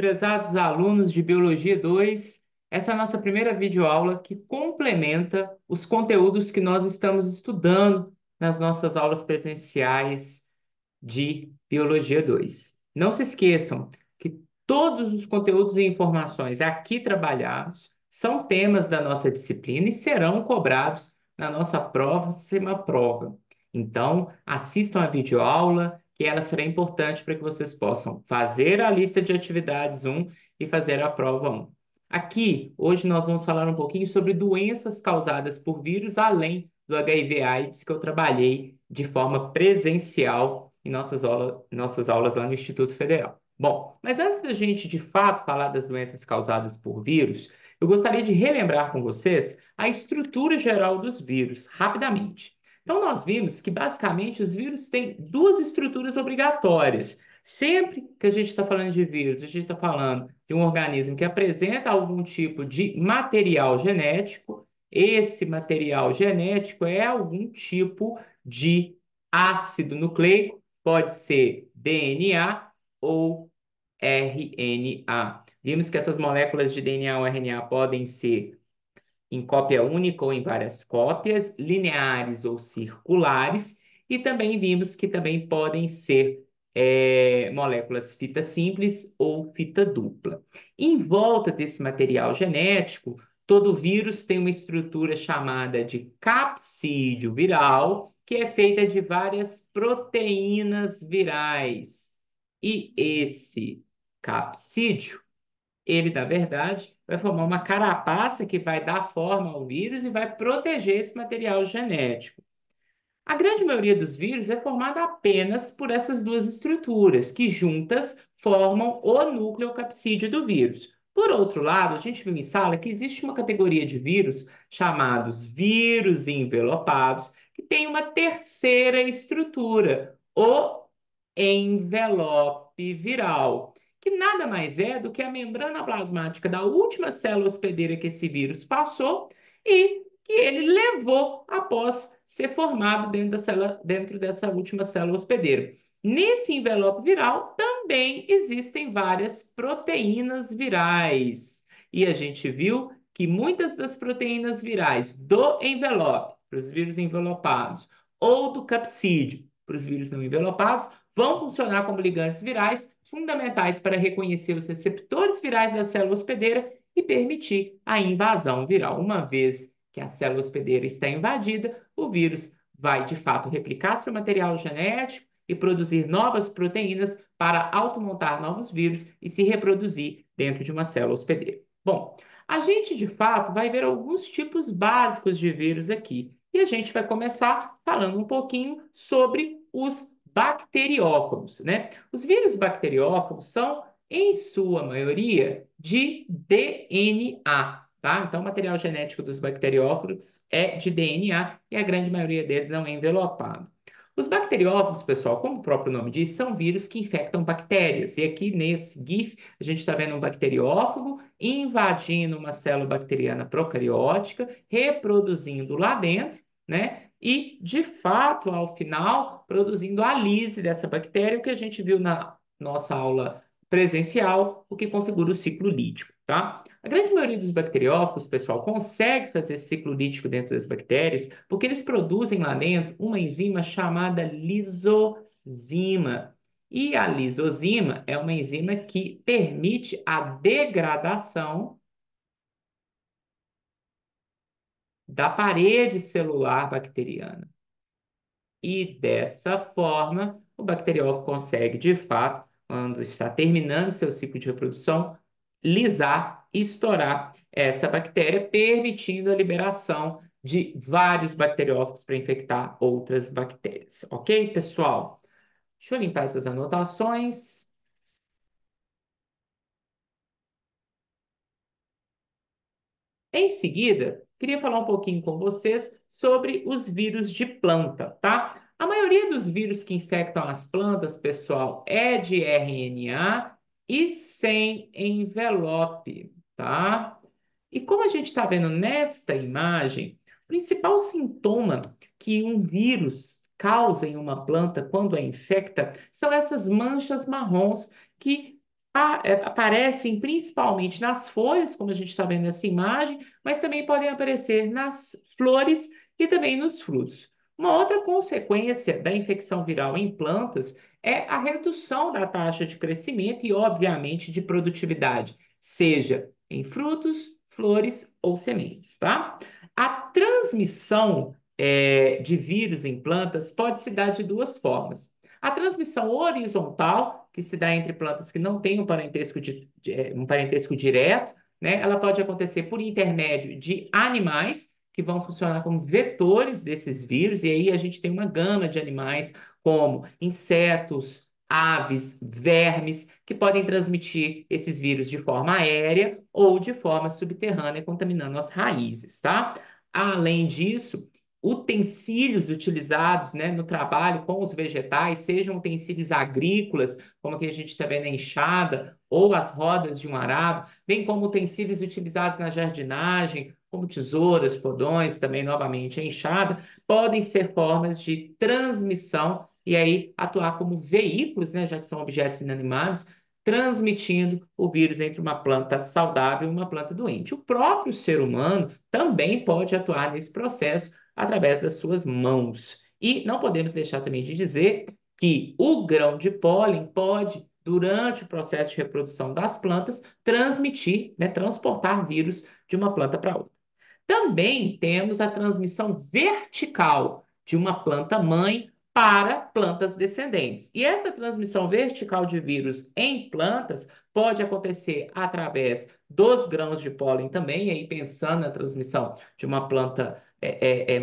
prezados alunos de Biologia 2. Essa é a nossa primeira videoaula que complementa os conteúdos que nós estamos estudando nas nossas aulas presenciais de Biologia 2. Não se esqueçam que todos os conteúdos e informações aqui trabalhados são temas da nossa disciplina e serão cobrados na nossa próxima prova. Então, assistam a videoaula, que ela será importante para que vocês possam fazer a lista de atividades 1 e fazer a prova 1. Aqui, hoje nós vamos falar um pouquinho sobre doenças causadas por vírus, além do HIV/AIDS, que eu trabalhei de forma presencial em nossas aulas lá no Instituto Federal. Bom, mas antes da gente de fato falar das doenças causadas por vírus, eu gostaria de relembrar com vocês a estrutura geral dos vírus, rapidamente. Então, nós vimos que basicamente os vírus têm duas estruturas obrigatórias. Sempre que a gente está falando de vírus, a gente está falando de um organismo que apresenta algum tipo de material genético. Esse material genético é algum tipo de ácido nucleico, pode ser DNA ou RNA. Vimos que essas moléculas de DNA ou RNA podem ser em cópia única ou em várias cópias, lineares ou circulares, e também vimos que também podem ser moléculas fita simples ou fita dupla. Em volta desse material genético, todo vírus tem uma estrutura chamada de capsídeo viral, que é feita de várias proteínas virais. E esse capsídeo ele, na verdade, vai formar uma carapaça que vai dar forma ao vírus e vai proteger esse material genético. A grande maioria dos vírus é formada apenas por essas duas estruturas, que juntas formam o núcleo capsídeo do vírus. Por outro lado, a gente viu em sala que existe uma categoria de vírus chamados vírus envelopados, que tem uma terceira estrutura, o envelope viral, que nada mais é do que a membrana plasmática da última célula hospedeira que esse vírus passou e que ele levou após ser formado dentro dessa última célula hospedeira. Nesse envelope viral também existem várias proteínas virais. E a gente viu que muitas das proteínas virais do envelope, para os vírus envelopados, ou do capsídeo, para os vírus não envelopados, vão funcionar como ligantes virais fundamentais para reconhecer os receptores virais da célula hospedeira e permitir a invasão viral. Uma vez que a célula hospedeira está invadida, o vírus vai de fato replicar seu material genético e produzir novas proteínas para automontar novos vírus e se reproduzir dentro de uma célula hospedeira. Bom, a gente de fato vai ver alguns tipos básicos de vírus aqui. E a gente vai começar falando um pouquinho sobre os bacteriófagos, né? Os vírus bacteriófagos são, em sua maioria, de DNA, tá? Então, o material genético dos bacteriófagos é de DNA e a grande maioria deles não é envelopado. Os bacteriófagos, pessoal, como o próprio nome diz, são vírus que infectam bactérias. E aqui nesse GIF, a gente está vendo um bacteriófago invadindo uma célula bacteriana procariótica, reproduzindo lá dentro, né? E, de fato, ao final, produzindo a lise dessa bactéria, o que a gente viu na nossa aula presencial, o que configura o ciclo lítico, tá? A grande maioria dos bacteriófagos, pessoal, consegue fazer esse ciclo lítico dentro das bactérias porque eles produzem lá dentro uma enzima chamada lisozima. E a lisozima é uma enzima que permite a degradação da parede celular bacteriana. E dessa forma, o bacteriófago consegue, de fato, quando está terminando seu ciclo de reprodução, lisar, estourar essa bactéria, permitindo a liberação de vários bacteriófagos para infectar outras bactérias. Ok, pessoal? Deixa eu limpar essas anotações. Em seguida, queria falar um pouquinho com vocês sobre os vírus de planta, tá? A maioria dos vírus que infectam as plantas, pessoal, é de RNA e sem envelope, tá? E como a gente está vendo nesta imagem, o principal sintoma que um vírus causa em uma planta quando a infecta são essas manchas marrons que aparecem principalmente nas folhas, como a gente está vendo nessa imagem, mas também podem aparecer nas flores e também nos frutos. Uma outra consequência da infecção viral em plantas é a redução da taxa de crescimento e, obviamente, de produtividade, seja em frutos, flores ou sementes, tá? A transmissão de vírus em plantas pode se dar de duas formas. A transmissão horizontal, que se dá entre plantas que não têm um parentesco direto, né? Ela pode acontecer por intermédio de animais, que vão funcionar como vetores desses vírus, e aí a gente tem uma gama de animais, como insetos, aves, vermes, que podem transmitir esses vírus de forma aérea ou de forma subterrânea, contaminando as raízes, tá? Além disso, utensílios utilizados, né, no trabalho com os vegetais, sejam utensílios agrícolas, como que a gente está vendo a enxada, ou as rodas de um arado, bem como utensílios utilizados na jardinagem, como tesouras, podões, também novamente a enxada, podem ser formas de transmissão e aí atuar como veículos, né, já que são objetos inanimados, transmitindo o vírus entre uma planta saudável e uma planta doente. O próprio ser humano também pode atuar nesse processo através das suas mãos. E não podemos deixar também de dizer que o grão de pólen pode, durante o processo de reprodução das plantas, transmitir, né, transportar vírus de uma planta para outra. Também temos a transmissão vertical de uma planta mãe para plantas descendentes. E essa transmissão vertical de vírus em plantas pode acontecer através dos grãos de pólen também, e aí pensando na transmissão de uma planta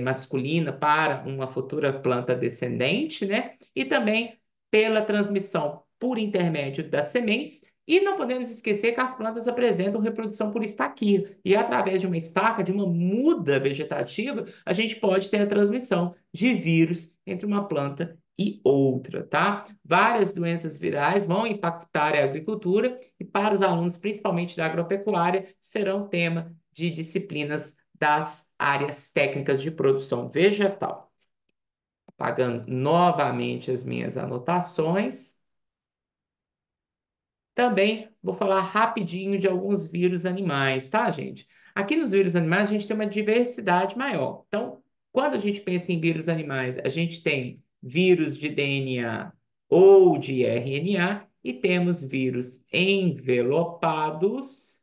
masculina para uma futura planta descendente, né? E também pela transmissão por intermédio das sementes. E não podemos esquecer que as plantas apresentam reprodução por estaquia. E através de uma estaca, de uma muda vegetativa, a gente pode ter a transmissão de vírus entre uma planta e outra, tá? Várias doenças virais vão impactar a agricultura e para os alunos, principalmente da agropecuária, serão tema de disciplinas das áreas técnicas de produção vegetal. Apagando novamente as minhas anotações. Também vou falar rapidinho de alguns vírus animais, tá, gente? Aqui nos vírus animais a gente tem uma diversidade maior. Então, quando a gente pensa em vírus animais, a gente tem vírus de DNA ou de RNA e temos vírus envelopados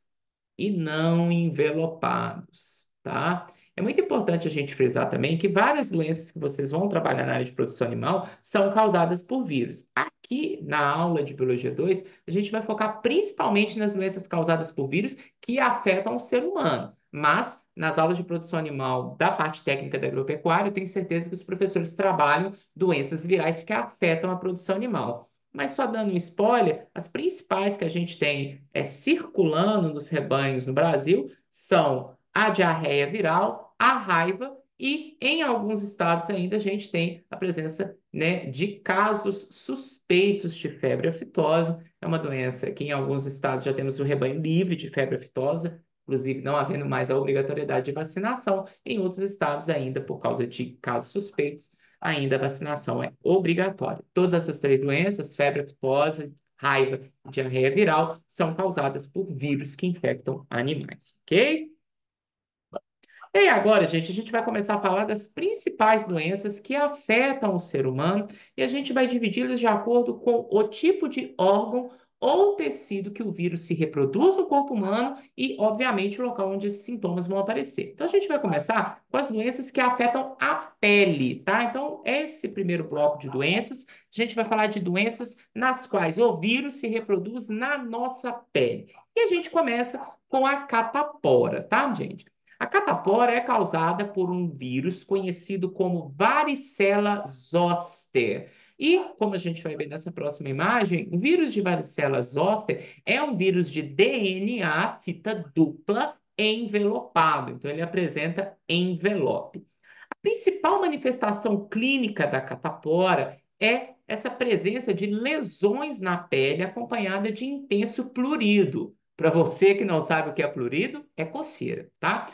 e não envelopados, tá? É muito importante a gente frisar também que várias doenças que vocês vão trabalhar na área de produção animal são causadas por vírus. Aqui na aula de Biologia 2, a gente vai focar principalmente nas doenças causadas por vírus que afetam o ser humano. Mas nas aulas de produção animal da parte técnica da agropecuária, eu tenho certeza que os professores trabalham doenças virais que afetam a produção animal. Mas só dando um spoiler, as principais que a gente tem circulando nos rebanhos no Brasil são a diarreia viral, a raiva e, em alguns estados ainda, a gente tem a presença, né, de casos suspeitos de febre aftosa. É uma doença que, em alguns estados, já temos o rebanho livre de febre aftosa, inclusive não havendo mais a obrigatoriedade de vacinação. Em outros estados, ainda, por causa de casos suspeitos, ainda a vacinação é obrigatória. Todas essas três doenças, febre aftosa, raiva e diarreia viral, são causadas por vírus que infectam animais, ok? E aí agora, gente, a gente vai começar a falar das principais doenças que afetam o ser humano e a gente vai dividi-las de acordo com o tipo de órgão ou tecido que o vírus se reproduz no corpo humano e, obviamente, o local onde esses sintomas vão aparecer. Então, a gente vai começar com as doenças que afetam a pele, tá? Então, esse primeiro bloco de doenças, a gente vai falar de doenças nas quais o vírus se reproduz na nossa pele. E a gente começa com a catapora, tá, gente? A catapora é causada por um vírus conhecido como varicela zoster. E, como a gente vai ver nessa próxima imagem, o vírus de varicela zoster é um vírus de DNA, fita dupla, envelopado. Então, ele apresenta envelope. A principal manifestação clínica da catapora é essa presença de lesões na pele acompanhada de intenso prurido. Para você que não sabe o que é prurido, é coceira, tá?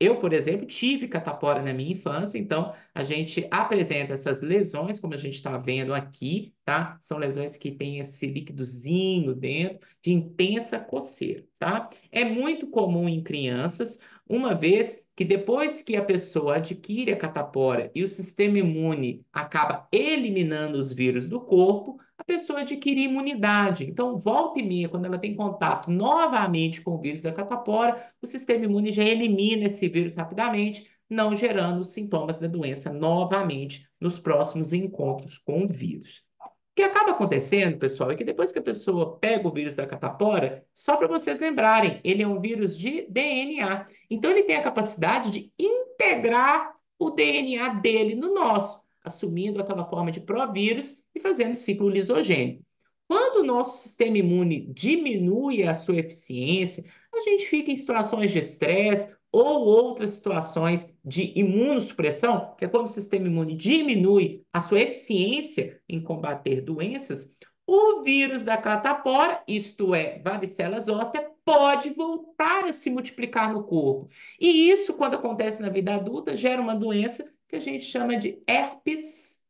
Eu, por exemplo, tive catapora na minha infância, então a gente apresenta essas lesões, como a gente está vendo aqui, tá? São lesões que têm esse líquidozinho dentro, de intensa coceira, tá? É muito comum em crianças, uma vez que depois que a pessoa adquire a catapora e o sistema imune acaba eliminando os vírus do corpo, a pessoa adquire imunidade. Então, volta e meia, quando ela tem contato novamente com o vírus da catapora, o sistema imune já elimina esse vírus rapidamente, não gerando os sintomas da doença novamente nos próximos encontros com o vírus. O que acaba acontecendo, pessoal, é que depois que a pessoa pega o vírus da catapora, só para vocês lembrarem, ele é um vírus de DNA. Então, ele tem a capacidade de integrar o DNA dele no nosso, assumindo aquela forma de provírus e fazendo ciclo lisogênico. Quando o nosso sistema imune diminui a sua eficiência, a gente fica em situações de estresse ou outras situações de imunossupressão, que é quando o sistema imune diminui a sua eficiência em combater doenças, o vírus da catapora, isto é, varicela zoster, pode voltar a se multiplicar no corpo. E isso, quando acontece na vida adulta, gera uma doença que a gente chama de herpes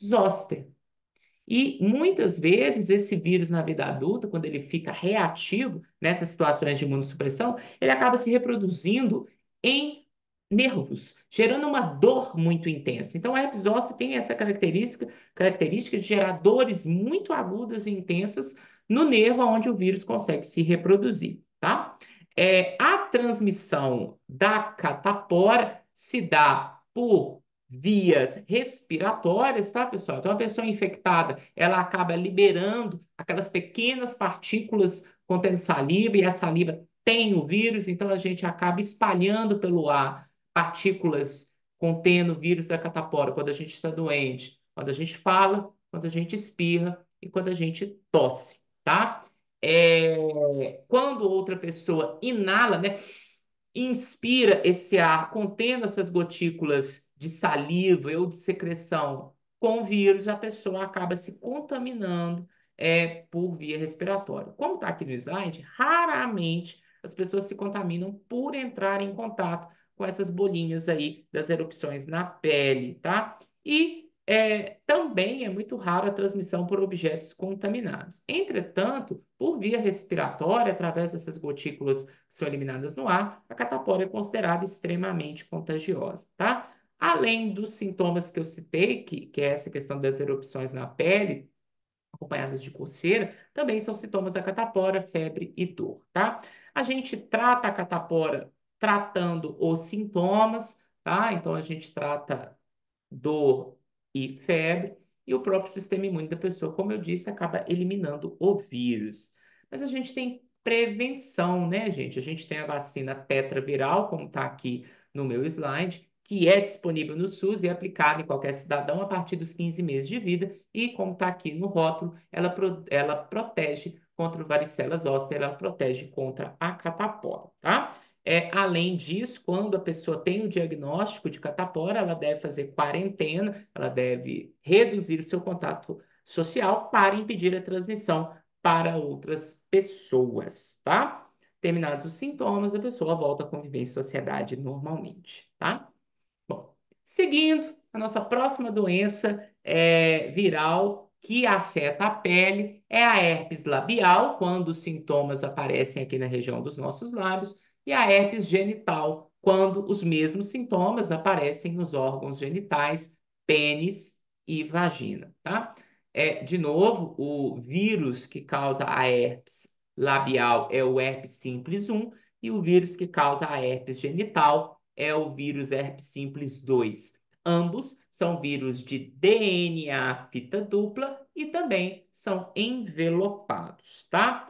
zoster. E muitas vezes esse vírus na vida adulta, quando ele fica reativo nessas situações de imunossupressão, ele acaba se reproduzindo em nervos, gerando uma dor muito intensa. Então, a herpes zoster tem essa característica de gerar dores muito agudas e intensas no nervo onde o vírus consegue se reproduzir, tá? A transmissão da catapora se dá por vias respiratórias, tá, pessoal? Então, a pessoa infectada, ela acaba liberando aquelas pequenas partículas contendo saliva, e a saliva tem o vírus, então a gente acaba espalhando pelo ar partículas contendo o vírus da catapora quando a gente está doente, quando a gente fala, quando a gente espirra e quando a gente tosse, tá? Quando outra pessoa inala, né? Inspira esse ar contendo essas gotículas de saliva ou de secreção com vírus, a pessoa acaba se contaminando por via respiratória. Como está aqui no slide, raramente as pessoas se contaminam por entrar em contato com essas bolinhas aí das erupções na pele, tá? E também é muito raro a transmissão por objetos contaminados. Entretanto, por via respiratória, através dessas gotículas que são eliminadas no ar, a catapora é considerada extremamente contagiosa, tá? Além dos sintomas que eu citei, que é essa questão das erupções na pele, acompanhadas de coceira, também são sintomas da catapora, febre e dor, tá? A gente trata a catapora tratando os sintomas, tá? Então, a gente trata dor e febre, e o próprio sistema imune da pessoa, como eu disse, acaba eliminando o vírus. Mas a gente tem prevenção, né, gente? A gente tem a vacina tetraviral, como está aqui no meu slide, que é disponível no SUS e é aplicada em qualquer cidadão a partir dos 15 meses de vida, e como está aqui no rótulo, ela protege contra o varicela zoster, ela protege contra a catapora, tá? Além disso, quando a pessoa tem o diagnóstico de catapora, ela deve fazer quarentena, ela deve reduzir o seu contato social para impedir a transmissão para outras pessoas, tá? Terminados os sintomas, a pessoa volta a conviver em sociedade normalmente, tá? Bom, seguindo, a nossa próxima doença viral que afeta a pele é a herpes labial, quando os sintomas aparecem aqui na região dos nossos lábios, e a herpes genital, quando os mesmos sintomas aparecem nos órgãos genitais, pênis e vagina, tá? De novo, o vírus que causa a herpes labial é o herpes simples 1, e o vírus que causa a herpes genital é o vírus herpes simples 2. Ambos são vírus de DNA fita dupla e também são envelopados, tá?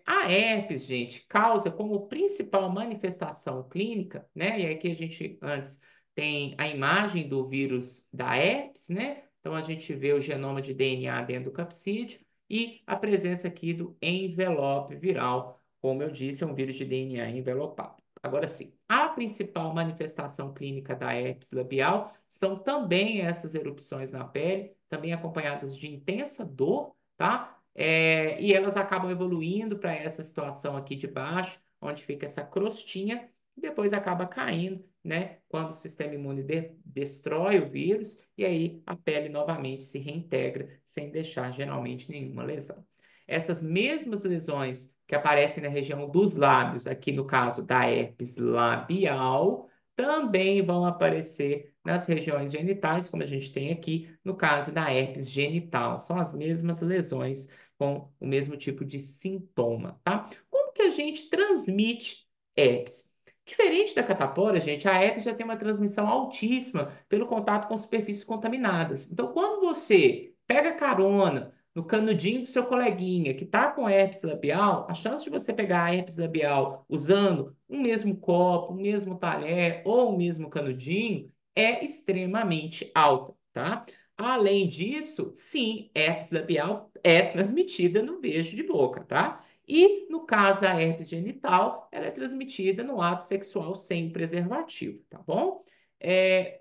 A herpes, gente, causa como principal manifestação clínica, né? E aqui a gente antes tem a imagem do vírus da herpes, né? Então a gente vê o genoma de DNA dentro do capsídeo e a presença aqui do envelope viral. Como eu disse, é um vírus de DNA envelopado. Agora sim, a principal manifestação clínica da herpes labial são também essas erupções na pele, também acompanhadas de intensa dor, tá? E elas acabam evoluindo para essa situação aqui de baixo, onde fica essa crostinha, e depois acaba caindo, né? Quando o sistema imune destrói o vírus, e aí a pele novamente se reintegra, sem deixar geralmente nenhuma lesão. Essas mesmas lesões que aparecem na região dos lábios, aqui no caso da herpes labial, também vão aparecer nas regiões genitais, como a gente tem aqui no caso da herpes genital. São as mesmas lesões com o mesmo tipo de sintoma, tá? Como que a gente transmite herpes? Diferente da catapora, gente, a herpes já tem uma transmissão altíssima pelo contato com superfícies contaminadas. Então, quando você pega carona no canudinho do seu coleguinha que está com herpes labial, a chance de você pegar a herpes labial usando um mesmo copo, um mesmo talher ou o mesmo canudinho é extremamente alta, tá? Além disso, sim, herpes labial é transmitida no beijo de boca, tá? E no caso da herpes genital, ela é transmitida no ato sexual sem preservativo, tá bom?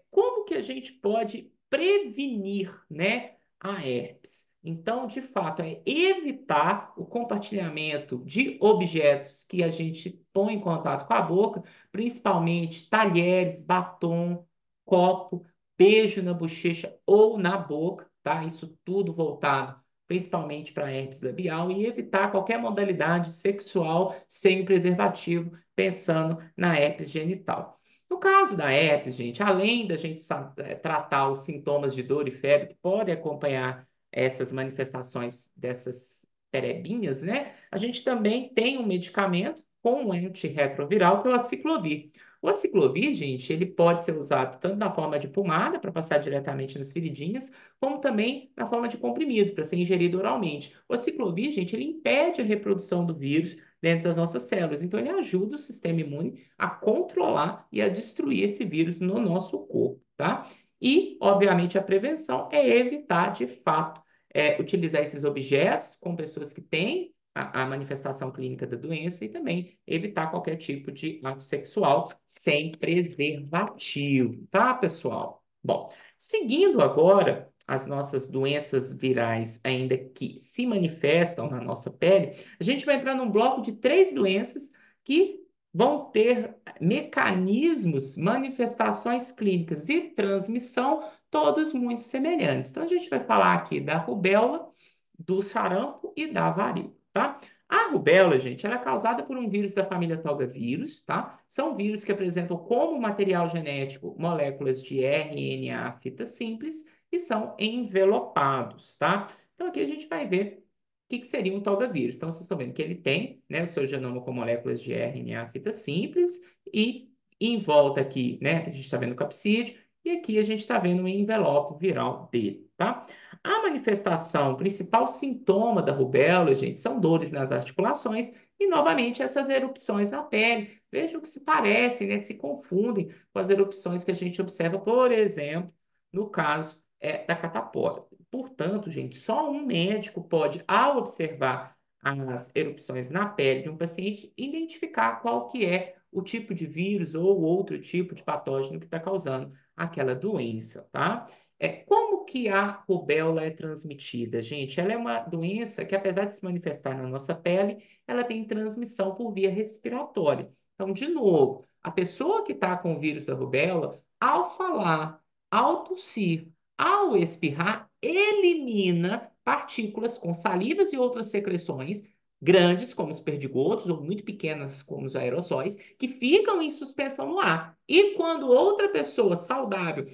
Como que a gente pode prevenir, né, a herpes? Então, de fato, é evitar o compartilhamento de objetos que a gente põe em contato com a boca, principalmente talheres, batom, copo, beijo na bochecha ou na boca, tá? Isso tudo voltado principalmente para herpes labial e evitar qualquer modalidade sexual sem preservativo, pensando na herpes genital. No caso da herpes, gente, além da gente tratar os sintomas de dor e febre que podem acompanhar essas manifestações dessas perebinhas, né? A gente também tem um medicamento com um antirretroviral que é o aciclovir. O aciclovir, gente, ele pode ser usado tanto na forma de pomada, para passar diretamente nas feridinhas, como também na forma de comprimido, para ser ingerido oralmente. O aciclovir, gente, ele impede a reprodução do vírus dentro das nossas células. Então, ele ajuda o sistema imune a controlar e a destruir esse vírus no nosso corpo, tá? E, obviamente, a prevenção é evitar, de fato, utilizar esses objetos com pessoas que têm a manifestação clínica da doença e também evitar qualquer tipo de ato sexual sem preservativo, tá, pessoal? Bom, seguindo agora as nossas doenças virais, ainda que se manifestam na nossa pele, a gente vai entrar num bloco de 3 doenças que vão ter mecanismos, manifestações clínicas e transmissão todos muito semelhantes. Então, a gente vai falar aqui da rubéola, do sarampo e da varíola, tá? A rubéola, gente, ela é causada por um vírus da família togavírus, tá? São vírus que apresentam como material genético moléculas de RNA fita simples e são envelopados, tá? Então aqui a gente vai ver o que seria um togavírus. Então vocês estão vendo que ele tem, né, o seu genoma com moléculas de RNA fita simples e em volta aqui, né, a gente está vendo o capsídeo e aqui a gente está vendo o envelope viral dele, tá? A manifestação, o principal sintoma da rubéola, gente, são dores nas articulações e, novamente, essas erupções na pele. Vejam que se parecem, né? Se confundem com as erupções que a gente observa, por exemplo, no caso da catapora. Portanto, gente, só um médico pode, ao observar as erupções na pele de um paciente, identificar qual que é o tipo de vírus ou outro tipo de patógeno que está causando aquela doença, tá? Como que a rubéola é transmitida, gente? Ela é uma doença que, apesar de se manifestar na nossa pele, ela tem transmissão por via respiratória. Então, de novo, a pessoa que está com o vírus da rubéola, ao falar, ao tossir, ao espirrar, elimina partículas com salivas e outras secreções grandes, como os perdigotos, ou muito pequenas, como os aerossóis, que ficam em suspensão no ar. E quando outra pessoa saudável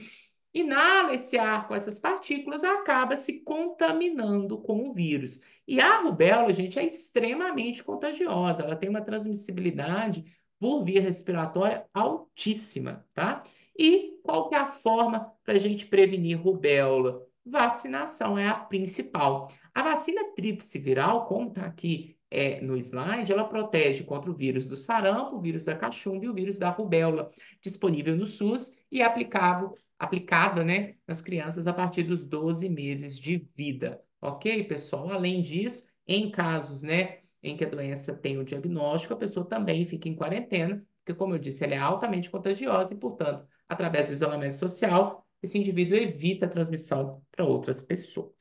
inala esse ar com essas partículas, acaba se contaminando com o vírus. E a rubéola, gente, é extremamente contagiosa. Ela tem uma transmissibilidade por via respiratória altíssima, tá? E qual que é a forma para a gente prevenir rubéola? Vacinação é a principal. A vacina tríplice viral, como está aqui no slide, ela protege contra o vírus do sarampo, o vírus da cachumba e o vírus da rubéola, disponível no SUS e aplicada, né, nas crianças a partir dos 12 meses de vida. Ok, pessoal? Além disso, em casos, né, em que a doença tem o diagnóstico, a pessoa também fica em quarentena, porque, como eu disse, ela é altamente contagiosa e, portanto, através do isolamento social, esse indivíduo evita a transmissão para outras pessoas.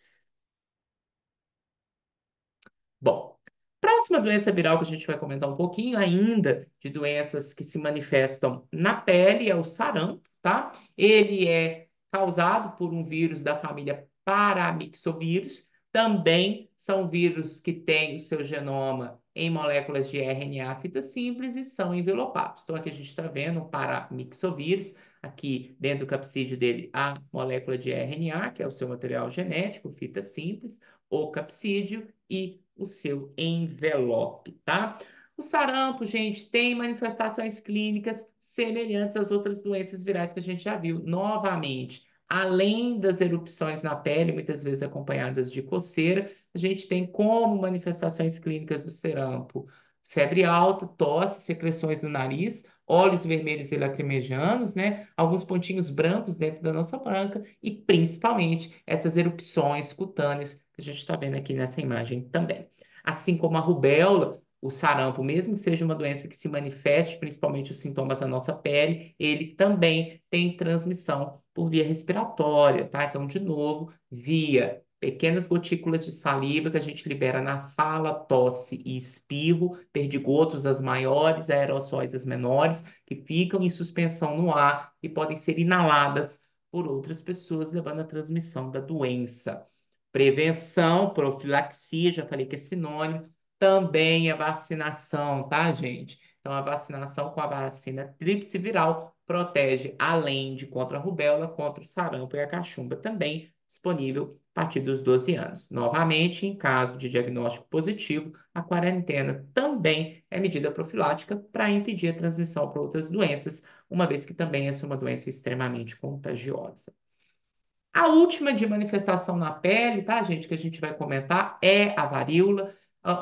Bom, para Próxima doença viral que a gente vai comentar um pouquinho ainda de doenças que se manifestam na pele é o sarampo, tá? Ele é causado por um vírus da família paramyxovírus. Também são vírus que têm o seu genoma em moléculas de RNA fita simples e são envelopados. Então, aqui a gente está vendo o paramyxovírus, aqui dentro do capsídeo dele a molécula de RNA, que é o seu material genético, fita simples, o capsídeo e o seu envelope, tá? O sarampo, gente, tem manifestações clínicas semelhantes às outras doenças virais que a gente já viu. Novamente, além das erupções na pele, muitas vezes acompanhadas de coceira, a gente tem como manifestações clínicas do sarampo febre alta, tosse, secreções no nariz, olhos vermelhos e lacrimejanos, né? Alguns pontinhos brancos dentro da nossa branca e principalmente essas erupções cutâneas que a gente está vendo aqui nessa imagem também. Assim como a rubéola, o sarampo, mesmo que seja uma doença que se manifeste, principalmente os sintomas na nossa pele, ele também tem transmissão por via respiratória, tá? Então, de novo, via pequenas gotículas de saliva que a gente libera na fala, tosse e espirro, perdigotos as maiores, aerossóis as menores, que ficam em suspensão no ar e podem ser inaladas por outras pessoas, levando à transmissão da doença. Prevenção, profilaxia, já falei que é sinônimo, também a vacinação, tá, gente? Então, a vacinação com a vacina tríplice viral protege, além de contra a rubéola, contra o sarampo e a cachumba, também disponível a partir dos 12 anos. Novamente, em caso de diagnóstico positivo, a quarentena também é medida profilática para impedir a transmissão para outras doenças, uma vez que também essa é uma doença extremamente contagiosa. A última de manifestação na pele, tá, gente, que a gente vai comentar é a varíola.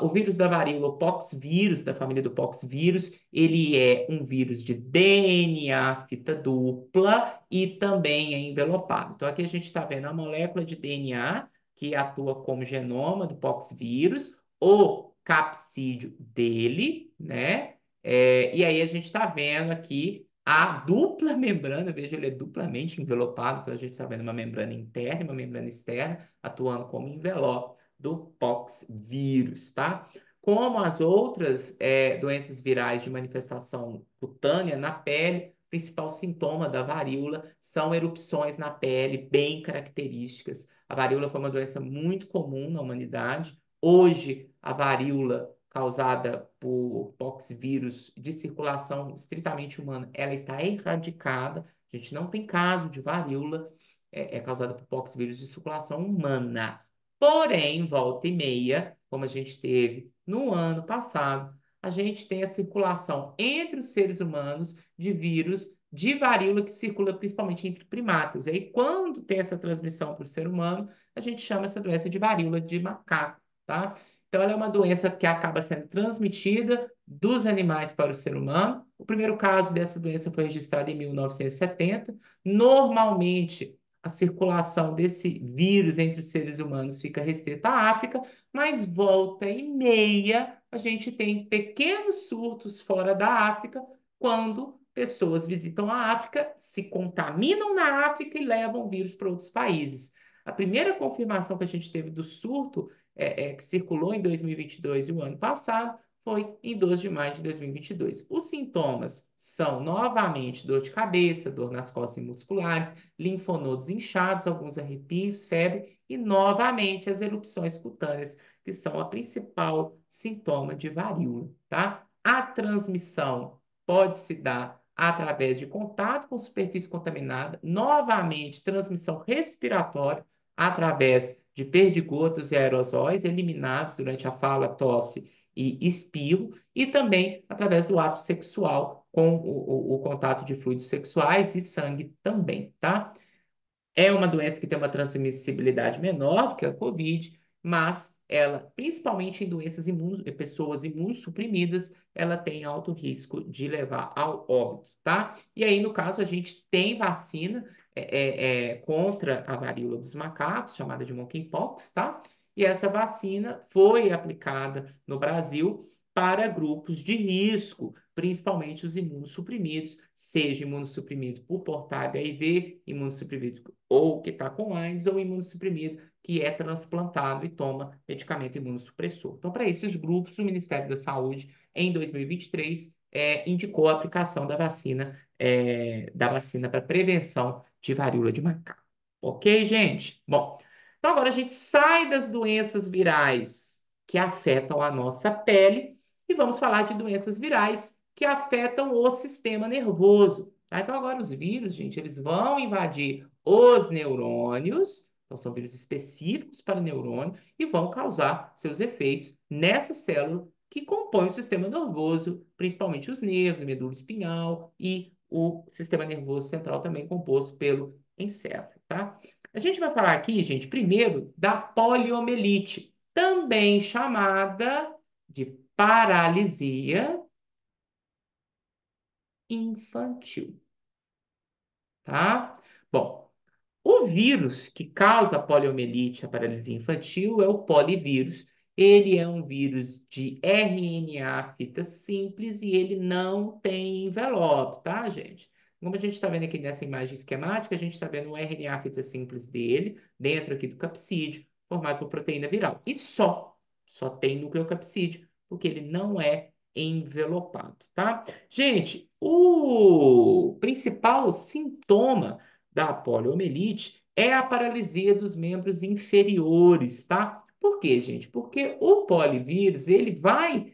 O vírus da varíola, o poxvírus, da família do poxvírus, ele é um vírus de DNA fita dupla e também é envelopado. Então, aqui a gente está vendo a molécula de DNA que atua como genoma do poxvírus, o capsídeo dele, né? E aí a gente está vendo aqui a dupla membrana, veja, ele é duplamente envelopado, então a gente está vendo uma membrana interna e uma membrana externa atuando como envelope do poxvírus, tá? Como as outras doenças virais de manifestação cutânea na pele, o principal sintoma da varíola são erupções na pele bem características. A varíola foi uma doença muito comum na humanidade. Hoje, a varíola causada por poxvírus de circulação estritamente humana, ela está erradicada. A gente não tem caso de varíola causada por poxvírus de circulação humana. Porém, volta e meia, como a gente teve no ano passado, a gente tem a circulação entre os seres humanos de vírus de varíola que circula principalmente entre primatas. E aí, quando tem essa transmissão para o ser humano, a gente chama essa doença de varíola de macaco, tá? Então, ela é uma doença que acaba sendo transmitida dos animais para o ser humano. O primeiro caso dessa doença foi registrado em 1970. Normalmente, a circulação desse vírus entre os seres humanos fica restrita à África, mas volta e meia a gente tem pequenos surtos fora da África quando pessoas visitam a África, se contaminam na África e levam o vírus para outros países. A primeira confirmação que a gente teve do surto que circulou em 2022 e o ano passado, foi em 12 de maio de 2022. Os sintomas são novamente dor de cabeça, dor nas costas e musculares, linfonodos inchados, alguns arrepios, febre e novamente as erupções cutâneas, que são a principal sintoma de varíola, tá? A transmissão pode se dar através de contato com superfície contaminada, novamente transmissão respiratória através de perdigotos e aerosóis eliminados durante a fala, tosse e espirro, e também através do ato sexual com o contato de fluidos sexuais e sangue também, tá? É uma doença que tem uma transmissibilidade menor do que a Covid, mas ela, principalmente em doenças imunos, em pessoas imunossuprimidas, ela tem alto risco de levar ao óbito, tá? E aí, no caso, a gente tem vacina contra a varíola dos macacos, chamada de monkeypox, tá? E essa vacina foi aplicada no Brasil para grupos de risco, principalmente os imunossuprimidos, seja imunossuprimido por portar HIV, imunossuprimido ou que está com AIDS, ou imunossuprimido que é transplantado e toma medicamento imunossupressor. Então, para esses grupos, o Ministério da Saúde, em 2023, indicou a aplicação da vacina para prevenção de varíola de macaco. Ok, gente? Bom, então agora a gente sai das doenças virais que afetam a nossa pele e vamos falar de doenças virais que afetam o sistema nervoso. Tá? Então agora os vírus, gente, eles vão invadir os neurônios, então são vírus específicos para o neurônio e vão causar seus efeitos nessa célula que compõe o sistema nervoso, principalmente os nervos, a medula espinhal e o sistema nervoso central também composto pelo encéfalo, tá? A gente vai falar aqui, gente, primeiro da poliomielite, também chamada de paralisia infantil, tá? Bom, o vírus que causa a poliomielite, a paralisia infantil, é o polivírus. Ele é um vírus de RNA fita simples e ele não tem envelope, tá, gente? Como a gente está vendo aqui nessa imagem esquemática, a gente está vendo o RNA fita simples dele, dentro aqui do capsídeo, formado por proteína viral. E só tem nucleocapsídeo, porque ele não é envelopado, tá? Gente, o principal sintoma da poliomielite é a paralisia dos membros inferiores, tá? Por quê, gente? Porque o polivírus, ele vai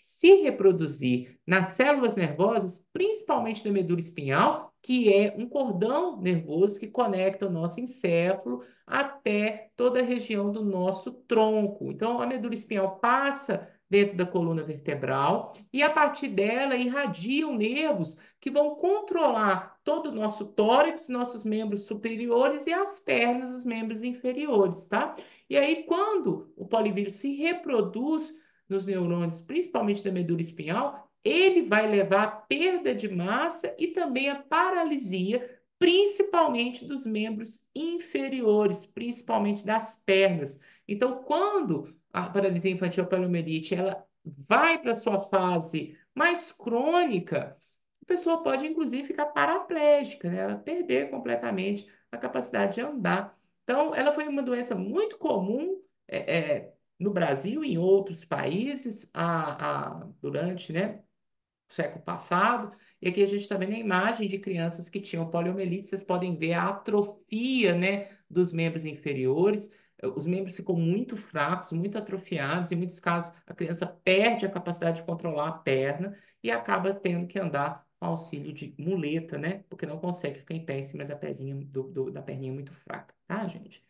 se reproduzir nas células nervosas, principalmente da medula espinhal, que é um cordão nervoso que conecta o nosso encéfalo até toda a região do nosso tronco. Então, a medula espinhal passa dentro da coluna vertebral e a partir dela irradiam nervos que vão controlar todo o nosso tórax, nossos membros superiores e as pernas, os membros inferiores, tá? E aí, quando o polivírus se reproduz nos neurônios, principalmente da medula espinhal, ele vai levar à perda de massa e também à paralisia, principalmente dos membros inferiores, principalmente das pernas. Então, quando a paralisia infantil, a poliomielite, ela vai para sua fase mais crônica, a pessoa pode, inclusive, ficar paraplégica, né? Ela perder completamente a capacidade de andar. Então, ela foi uma doença muito comum no Brasil e em outros países durante, né, o século passado. E aqui a gente está vendo a imagem de crianças que tinham poliomielite. Vocês podem ver a atrofia, né, dos membros inferiores. Os membros ficam muito fracos, muito atrofiados. Em muitos casos, a criança perde a capacidade de controlar a perna e acaba tendo que andar com auxílio de muleta, né? Porque não consegue ficar em pé em cima da pezinha, da perninha muito fraca, tá, gente?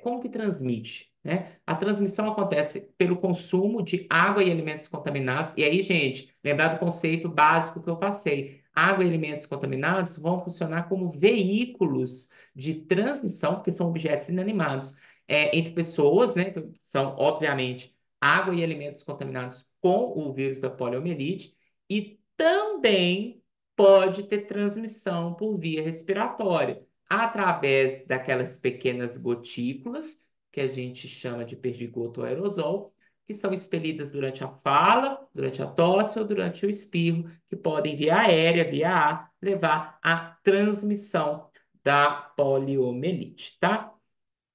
Como que transmite, né? A transmissão acontece pelo consumo de água e alimentos contaminados. E aí, gente, lembrar do conceito básico que eu passei. Água e alimentos contaminados vão funcionar como veículos de transmissão, porque são objetos inanimados, entre pessoas, né? Então, são, obviamente, água e alimentos contaminados com o vírus da poliomielite. E também pode ter transmissão por via respiratória, através daquelas pequenas gotículas que a gente chama de perdigoto ou aerosol, que são expelidas durante a fala, durante a tosse ou durante o espirro, que podem, via aérea, via ar, levar à transmissão da poliomielite, tá?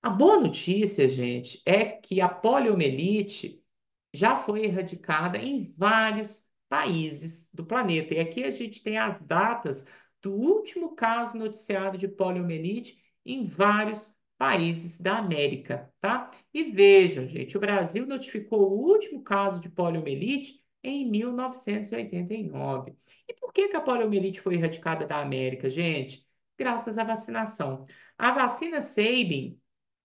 A boa notícia, gente, é que a poliomielite já foi erradicada em vários países do planeta. E aqui a gente tem as datas do último caso noticiado de poliomielite em vários países da América, tá? E vejam, gente, o Brasil notificou o último caso de poliomielite em 1989. E por que que a poliomielite foi erradicada da América, gente? Graças à vacinação. A vacina Sabin,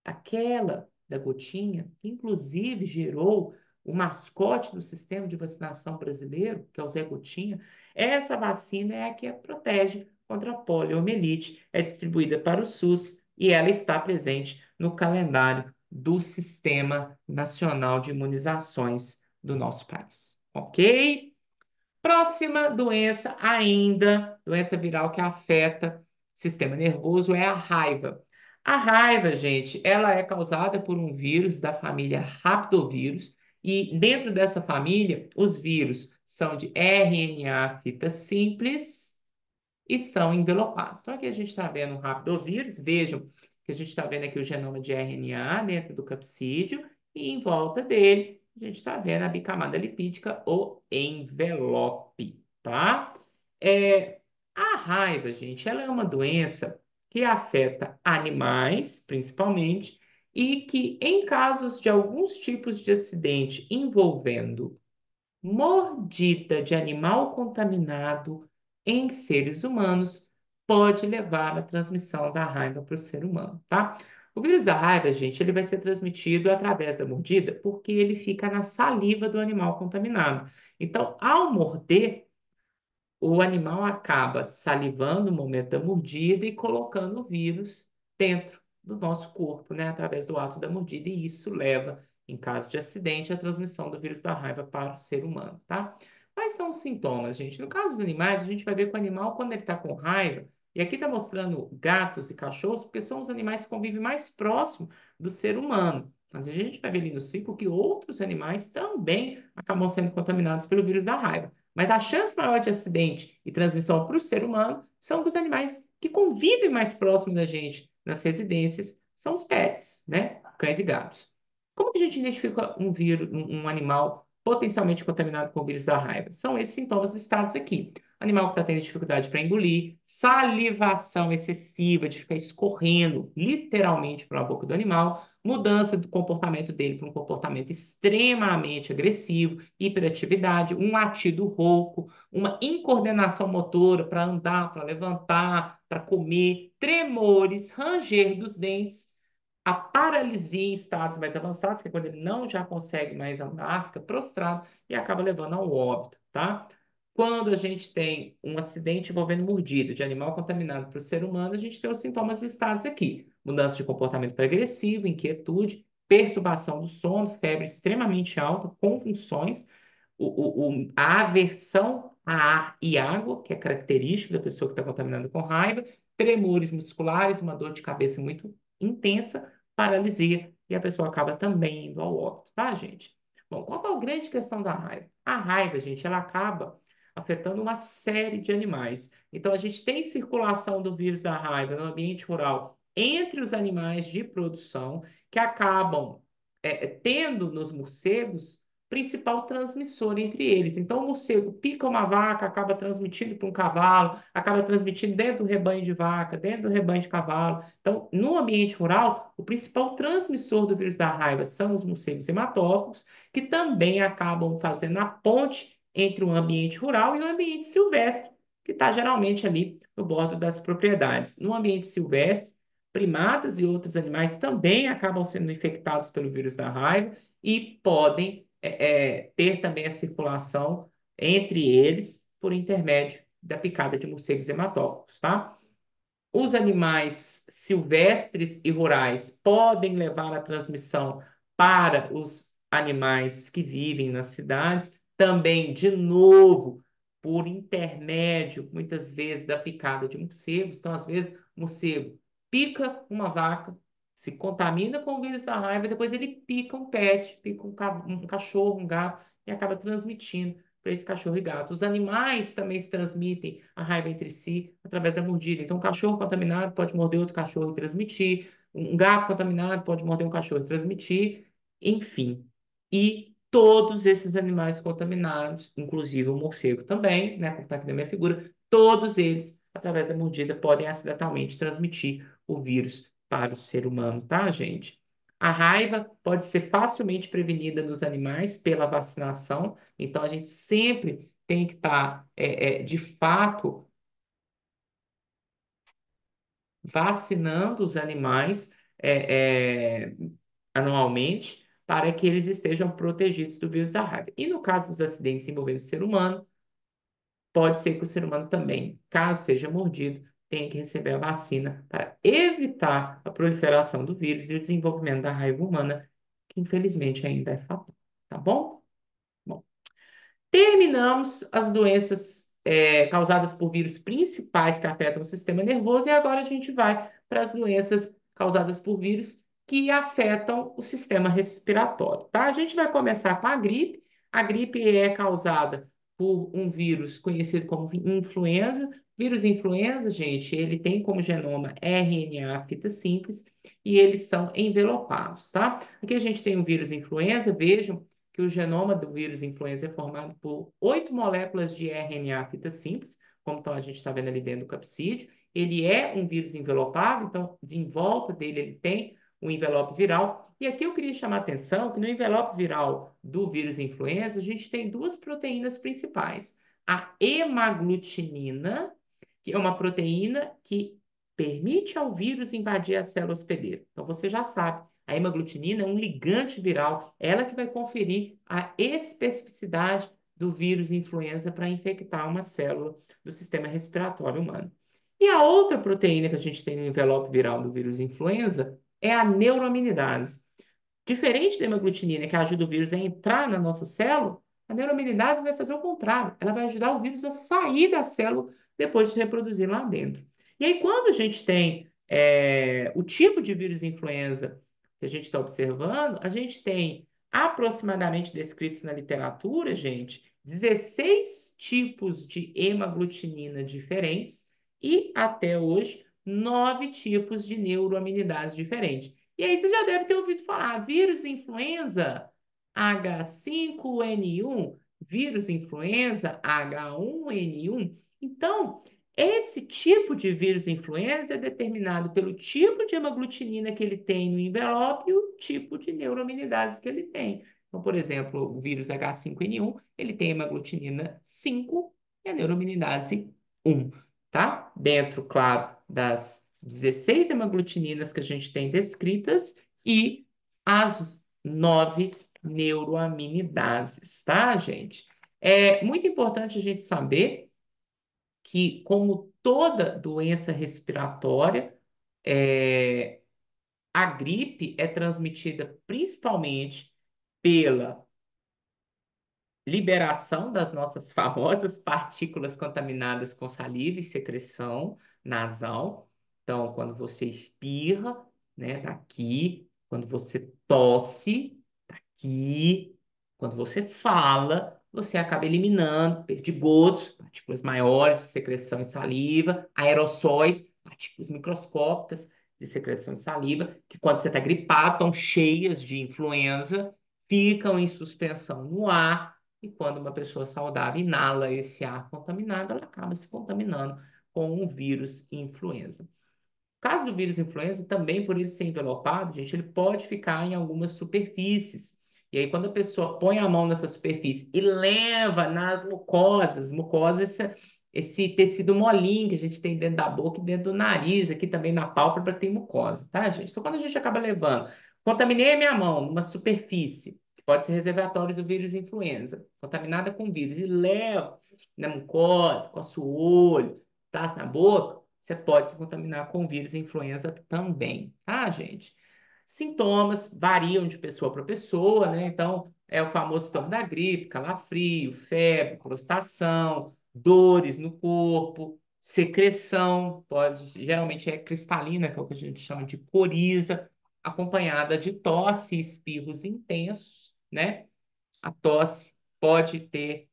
aquela da gotinha, que inclusive gerou o mascote do sistema de vacinação brasileiro, que é o Zé Gotinha, essa vacina é a que protege contra a poliomielite, é distribuída para o SUS e ela está presente no calendário do Sistema Nacional de Imunizações do nosso país. Ok? Próxima doença ainda, doença viral que afeta o sistema nervoso é a raiva. A raiva, gente, ela é causada por um vírus da família Raptovírus E dentro dessa família, os vírus são de RNA fita simples e são envelopados. Então, aqui a gente está vendo um rapidovírus. Vejam que a gente está vendo aqui o genoma de RNA dentro do capsídeo e em volta dele a gente está vendo a bicamada lipídica, o envelope, tá? É, a raiva, gente, ela é uma doença que afeta animais, principalmente, e que, em casos de alguns tipos de acidente envolvendo mordida de animal contaminado em seres humanos pode levar à transmissão da raiva para o ser humano, tá? O vírus da raiva, gente, ele vai ser transmitido através da mordida porque ele fica na saliva do animal contaminado. Então, ao morder, o animal acaba salivando no momento da mordida e colocando o vírus dentro do nosso corpo, né, através do ato da mordida, e isso leva, em caso de acidente, à transmissão do vírus da raiva para o ser humano, tá? Quais são os sintomas, gente? No caso dos animais, a gente vai ver que o animal, quando ele está com raiva, e aqui está mostrando gatos e cachorros, porque são os animais que convivem mais próximo do ser humano. Mas a gente vai ver ali no ciclo que outros animais também acabam sendo contaminados pelo vírus da raiva. Mas a chance maior de acidente e transmissão para o ser humano são dos animais que convivem mais próximo da gente nas residências, são os pets, né? Cães e gatos. Como que a gente identifica um vírus, um animal potencialmente contaminado com o vírus da raiva? São esses sintomas listados aqui. Animal que está tendo dificuldade para engolir, salivação excessiva, de ficar escorrendo literalmente para a boca do animal, mudança do comportamento dele para um comportamento extremamente agressivo, hiperatividade, um latido rouco, uma incoordenação motora para andar, para levantar, para comer, tremores, ranger dos dentes, a paralisia em estados mais avançados, que é quando ele não já consegue mais andar, fica prostrado e acaba levando ao óbito, tá? Quando a gente tem um acidente envolvendo mordida de animal contaminado para o ser humano, a gente tem os sintomas listados aqui: mudança de comportamento para agressivo, inquietude, perturbação do sono, febre extremamente alta, convulsões, a aversão a ar e água, que é característico da pessoa que está contaminada com raiva, tremores musculares, uma dor de cabeça muito intensa, paralisia, e a pessoa acaba também indo ao óbito, tá, gente? Bom, qual que é a grande questão da raiva? A raiva, gente, ela acaba afetando uma série de animais. Então, a gente tem circulação do vírus da raiva no ambiente rural entre os animais de produção, que acabam tendo nos morcegos principal transmissor entre eles. Então, o morcego pica uma vaca, acaba transmitindo para um cavalo, acaba transmitindo dentro do rebanho de vaca, dentro do rebanho de cavalo. Então, no ambiente rural, o principal transmissor do vírus da raiva são os morcegos hematófagos, que também acabam fazendo a ponte entre o ambiente rural e o ambiente silvestre, que está geralmente ali no bordo das propriedades. No ambiente silvestre, primatas e outros animais também acabam sendo infectados pelo vírus da raiva e podem ter também a circulação entre eles por intermédio da picada de morcegos hematófagos, tá? Os animais silvestres e rurais podem levar a transmissão para os animais que vivem nas cidades, também, de novo, por intermédio, muitas vezes, da picada de morcegos. Então, às vezes, o morcego pica uma vaca, se contamina com o vírus da raiva, depois ele pica um pet, pica um cachorro, um gato, e acaba transmitindo para esse cachorro e gato. Os animais também se transmitem a raiva entre si através da mordida. Então, um cachorro contaminado pode morder outro cachorro e transmitir, um gato contaminado pode morder um cachorro e transmitir, enfim. E todos esses animais contaminados, inclusive o morcego também, né, como está aqui na minha figura, todos eles, através da mordida, podem acidentalmente transmitir o vírus para o ser humano, tá, gente? A raiva pode ser facilmente prevenida nos animais pela vacinação, então a gente sempre tem que estar, de fato, vacinando os animais anualmente para que eles estejam protegidos do vírus da raiva. E no caso dos acidentes envolvendo o ser humano, pode ser que o ser humano também, caso seja mordido, tenha que receber a vacina para evitar a proliferação do vírus e o desenvolvimento da raiva humana, que infelizmente ainda é fatal. Tá bom? Bom, terminamos as doenças causadas por vírus principais que afetam o sistema nervoso e agora a gente vai para as doenças causadas por vírus que afetam o sistema respiratório, tá? A gente vai começar com a gripe. A gripe é causada por um vírus conhecido como influenza. Vírus influenza, gente, ele tem como genoma RNA fita simples e eles são envelopados, tá? Aqui a gente tem o vírus influenza, vejam que o genoma do vírus influenza é formado por 8 moléculas de RNA fita simples, como então a gente está vendo ali dentro do capsídeo. Ele é um vírus envelopado, então em volta dele ele tem o envelope viral. E aqui eu queria chamar a atenção que no envelope viral do vírus influenza, a gente tem duas proteínas principais. A hemaglutinina, que é uma proteína que permite ao vírus invadir a célula hospedeira. Então você já sabe, a hemaglutinina é um ligante viral, ela que vai conferir a especificidade do vírus influenza para infectar uma célula do sistema respiratório humano. E a outra proteína que a gente tem no envelope viral do vírus influenza é a neuraminidase. Diferente da hemaglutinina, que ajuda o vírus a entrar na nossa célula, a neuraminidase vai fazer o contrário. Ela vai ajudar o vírus a sair da célula depois de se reproduzir lá dentro. E aí, quando a gente tem o tipo de vírus influenza que a gente está observando, a gente tem aproximadamente descritos na literatura, gente, 16 tipos de hemaglutinina diferentes e, até hoje, 9 tipos de neuroaminidase diferentes. E aí você já deve ter ouvido falar, vírus influenza H5N1, vírus influenza H1N1. Então, esse tipo de vírus influenza é determinado pelo tipo de hemaglutinina que ele tem no envelope e o tipo de neuraminidase que ele tem. Então, por exemplo, o vírus H5N1, ele tem hemaglutinina 5 e a neuraminidase 1, tá? Dentro, claro, das 16 hemaglutininas que a gente tem descritas e as 9 neuroaminidases, tá, gente? É muito importante a gente saber que, como toda doença respiratória, é, a gripe é transmitida principalmente pela liberação das nossas famosas partículas contaminadas com saliva e secreção nasal. Então, quando você espirra, né, daqui, quando você tosse, daqui, quando você fala, você acaba eliminando perdigotos, partículas maiores de secreção e saliva, aerossóis, partículas microscópicas de secreção e saliva, que quando você está gripado, estão cheias de influenza, ficam em suspensão no ar e quando uma pessoa saudável inala esse ar contaminado, ela acaba se contaminando com o vírus influenza. No caso do vírus influenza, também por ele ser envelopado, gente, ele pode ficar em algumas superfícies. E aí, quando a pessoa põe a mão nessa superfície e leva nas mucosas, mucosa é esse tecido molinho que a gente tem dentro da boca e dentro do nariz, aqui também na pálpebra tem mucosa, tá, gente? Então, quando a gente acaba levando, contaminei a minha mão numa superfície, que pode ser reservatório do vírus influenza, contaminada com vírus, e levo na mucosa, coço o olho, tá na boca, você pode se contaminar com o vírus influenza também, tá, gente? Sintomas variam de pessoa para pessoa, né? Então, é o famoso sintoma da gripe, calafrio, febre, prostração, dores no corpo, secreção, geralmente é cristalina, que é o que a gente chama de coriza, acompanhada de tosse e espirros intensos, né? A tosse pode ser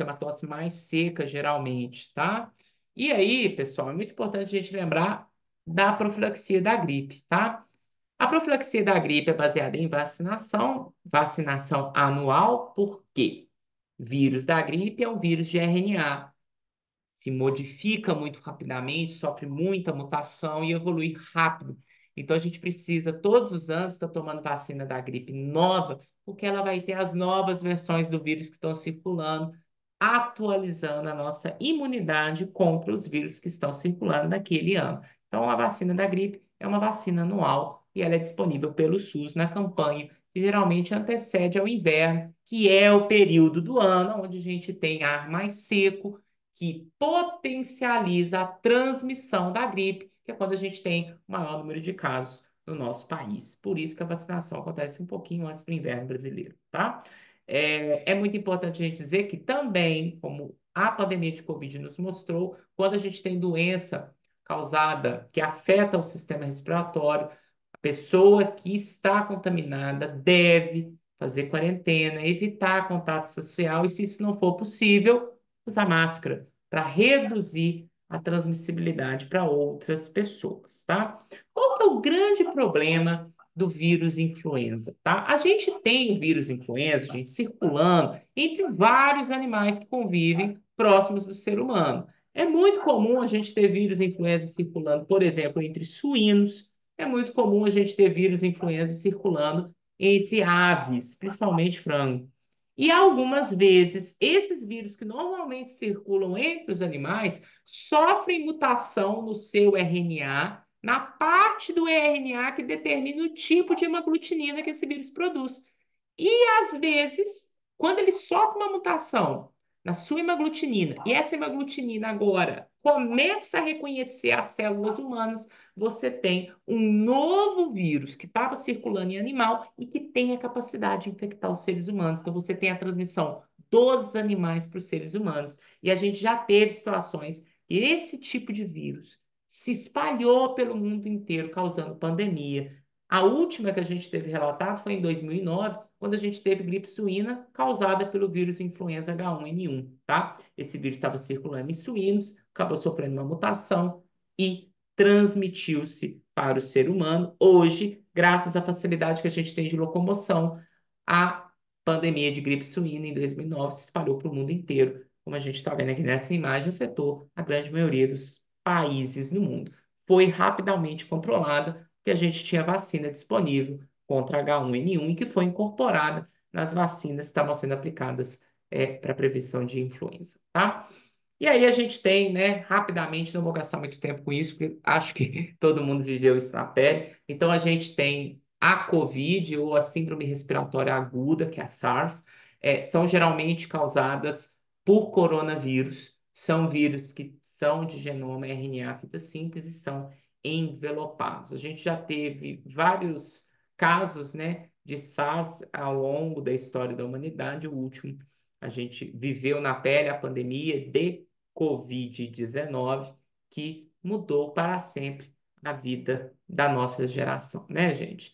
uma tosse mais seca, geralmente, tá? E aí, pessoal, é muito importante a gente lembrar da profilaxia da gripe, tá? A profilaxia da gripe é baseada em vacinação, vacinação anual, por quê? Vírus da gripe é um vírus de RNA, se modifica muito rapidamente, sofre muita mutação e evolui rápido. Então a gente precisa todos os anos estar tomando vacina da gripe nova, porque ela vai ter as novas versões do vírus que estão circulando, atualizando a nossa imunidade contra os vírus que estão circulando naquele ano. Então a vacina da gripe é uma vacina anual e ela é disponível pelo SUS na campanha que geralmente antecede ao inverno, que é o período do ano onde a gente tem ar mais seco, que potencializa a transmissão da gripe, que é quando a gente tem o maior número de casos no nosso país. Por isso que a vacinação acontece um pouquinho antes do inverno brasileiro, tá? É muito importante a gente dizer que também, como a pandemia de Covid nos mostrou, quando a gente tem doença causada que afeta o sistema respiratório, Pessoa que está contaminada deve fazer quarentena, evitar contato social e, se isso não for possível, usar máscara para reduzir a transmissibilidade para outras pessoas, tá? Qual que é o grande problema do vírus influenza, tá? A gente tem o vírus influenza, gente, circulando entre vários animais que convivem próximos do ser humano. É muito comum a gente ter vírus influenza circulando, por exemplo, entre suínos. É muito comum a gente ter vírus influenza circulando entre aves, principalmente frango. E algumas vezes, esses vírus que normalmente circulam entre os animais sofrem mutação no seu RNA, na parte do RNA que determina o tipo de hemaglutinina que esse vírus produz. E às vezes, quando ele sofre uma mutação na sua hemaglutinina, e essa hemaglutinina agora começa a reconhecer as células humanas, você tem um novo vírus que estava circulando em animal e que tem a capacidade de infectar os seres humanos. Então, você tem a transmissão dos animais para os seres humanos. E a gente já teve situações que esse tipo de vírus se espalhou pelo mundo inteiro, causando pandemia. A última que a gente teve relatado foi em 2009, quando a gente teve gripe suína causada pelo vírus influenza H1N1, tá? Esse vírus estava circulando em suínos, acabou sofrendo uma mutação e transmitiu-se para o ser humano. Hoje, graças à facilidade que a gente tem de locomoção, a pandemia de gripe suína em 2009 se espalhou para o mundo inteiro. Como a gente está vendo aqui nessa imagem, afetou a grande maioria dos países no mundo. Foi rapidamente controlada, porque a gente tinha vacina disponível contra H1N1 e que foi incorporada nas vacinas que estavam sendo aplicadas para prevenção de influenza, tá? E aí a gente tem, né, rapidamente, não vou gastar muito tempo com isso, porque acho que todo mundo viveu isso na pele. Então a gente tem a COVID ou a síndrome respiratória aguda, que é a SARS, são geralmente causadas por coronavírus. São vírus que são de genoma RNA fita simples e são envelopados. A gente já teve vários casos, né, de SARS ao longo da história da humanidade. O último, a gente viveu na pele a pandemia de Covid-19, que mudou para sempre a vida da nossa geração, né, gente?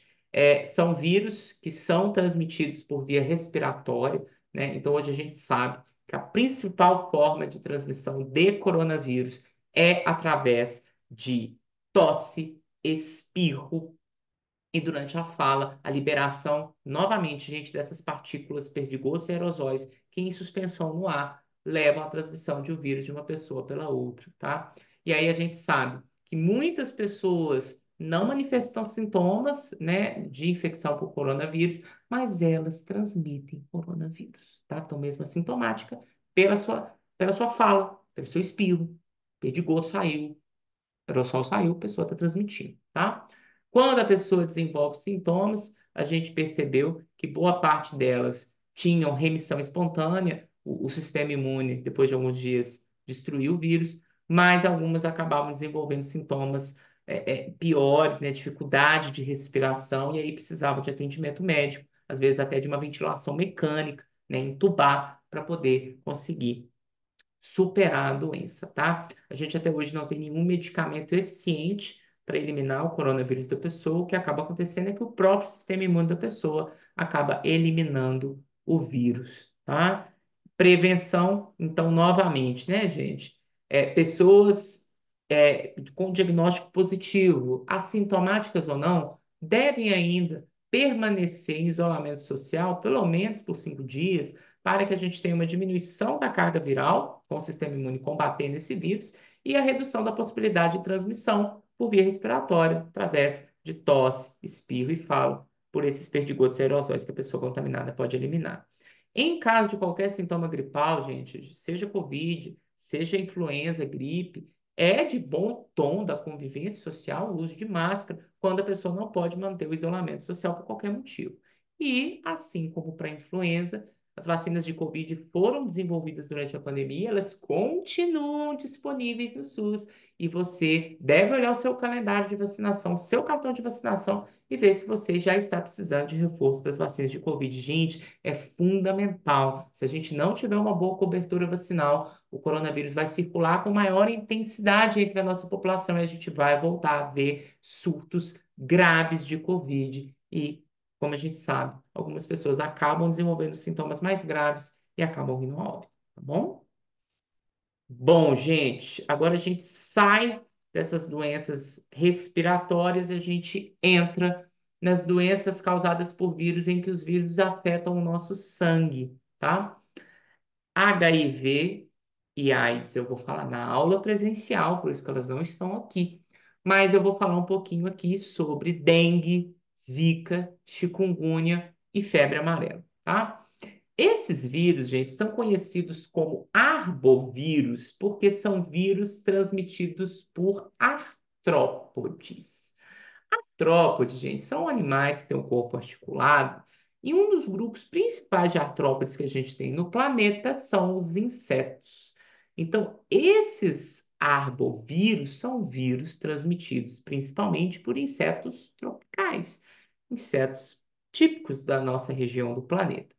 São vírus que são transmitidos por via respiratória, né? Então, hoje a gente sabe que a principal forma de transmissão de coronavírus é através de tosse, espirro e durante a fala, a liberação, novamente, gente, dessas partículas perdigotas e aerosóis que, em suspensão no ar, levam à transmissão de um vírus de uma pessoa pela outra, tá? E aí a gente sabe que muitas pessoas não manifestam sintomas, né, de infecção por coronavírus, mas elas transmitem coronavírus, tá? Então, mesmo assintomática, pela sua fala, pelo seu espirro, perdigoto saiu, aerossol saiu, a pessoa está transmitindo, tá? Quando a pessoa desenvolve sintomas, a gente percebeu que boa parte delas tinham remissão espontânea, o sistema imune, depois de alguns dias, destruiu o vírus, mas algumas acabavam desenvolvendo sintomas piores, né? Dificuldade de respiração, e aí precisavam de atendimento médico, às vezes até de uma ventilação mecânica, né? Entubar para poder conseguir superar a doença, tá? A gente até hoje não tem nenhum medicamento eficiente para eliminar o coronavírus da pessoa. O que acaba acontecendo é que o próprio sistema imune da pessoa acaba eliminando o vírus, tá? Prevenção, então, novamente, né, gente? Pessoas com diagnóstico positivo, assintomáticas ou não, devem ainda permanecer em isolamento social, pelo menos por 5 dias, para que a gente tenha uma diminuição da carga viral, com o sistema imune combatendo esse vírus, e a redução da possibilidade de transmissão por via respiratória, através de tosse, espirro e falo, por esses perdigotos aerosóis que a pessoa contaminada pode eliminar. Em caso de qualquer sintoma gripal, gente, seja Covid, seja influenza, gripe, é de bom tom da convivência social o uso de máscara quando a pessoa não pode manter o isolamento social por qualquer motivo. E, assim como para a influenza, as vacinas de Covid foram desenvolvidas durante a pandemia, elas continuam disponíveis no SUS e você deve olhar o seu calendário de vacinação, seu cartão de vacinação e ver se você já está precisando de reforço das vacinas de Covid. Gente, é fundamental. Se a gente não tiver uma boa cobertura vacinal, o coronavírus vai circular com maior intensidade entre a nossa população e a gente vai voltar a ver surtos graves de Covid e, como a gente sabe, algumas pessoas acabam desenvolvendo sintomas mais graves e acabam vindo a óbito, tá bom? Bom, gente, agora a gente sai dessas doenças respiratórias e a gente entra nas doenças causadas por vírus em que os vírus afetam o nosso sangue, tá? HIV e AIDS eu vou falar na aula presencial, por isso que elas não estão aqui. Mas eu vou falar um pouquinho aqui sobre dengue, zika, chikungunya e febre amarela, tá? Esses vírus, gente, são conhecidos como arbovírus porque são vírus transmitidos por artrópodes. Artrópodes, gente, são animais que têm um corpo articulado, e um dos grupos principais de artrópodes que a gente tem no planeta são os insetos. Então, esses arbovírus são vírus transmitidos principalmente por insetos tropicais, insetos típicos da nossa região do planeta.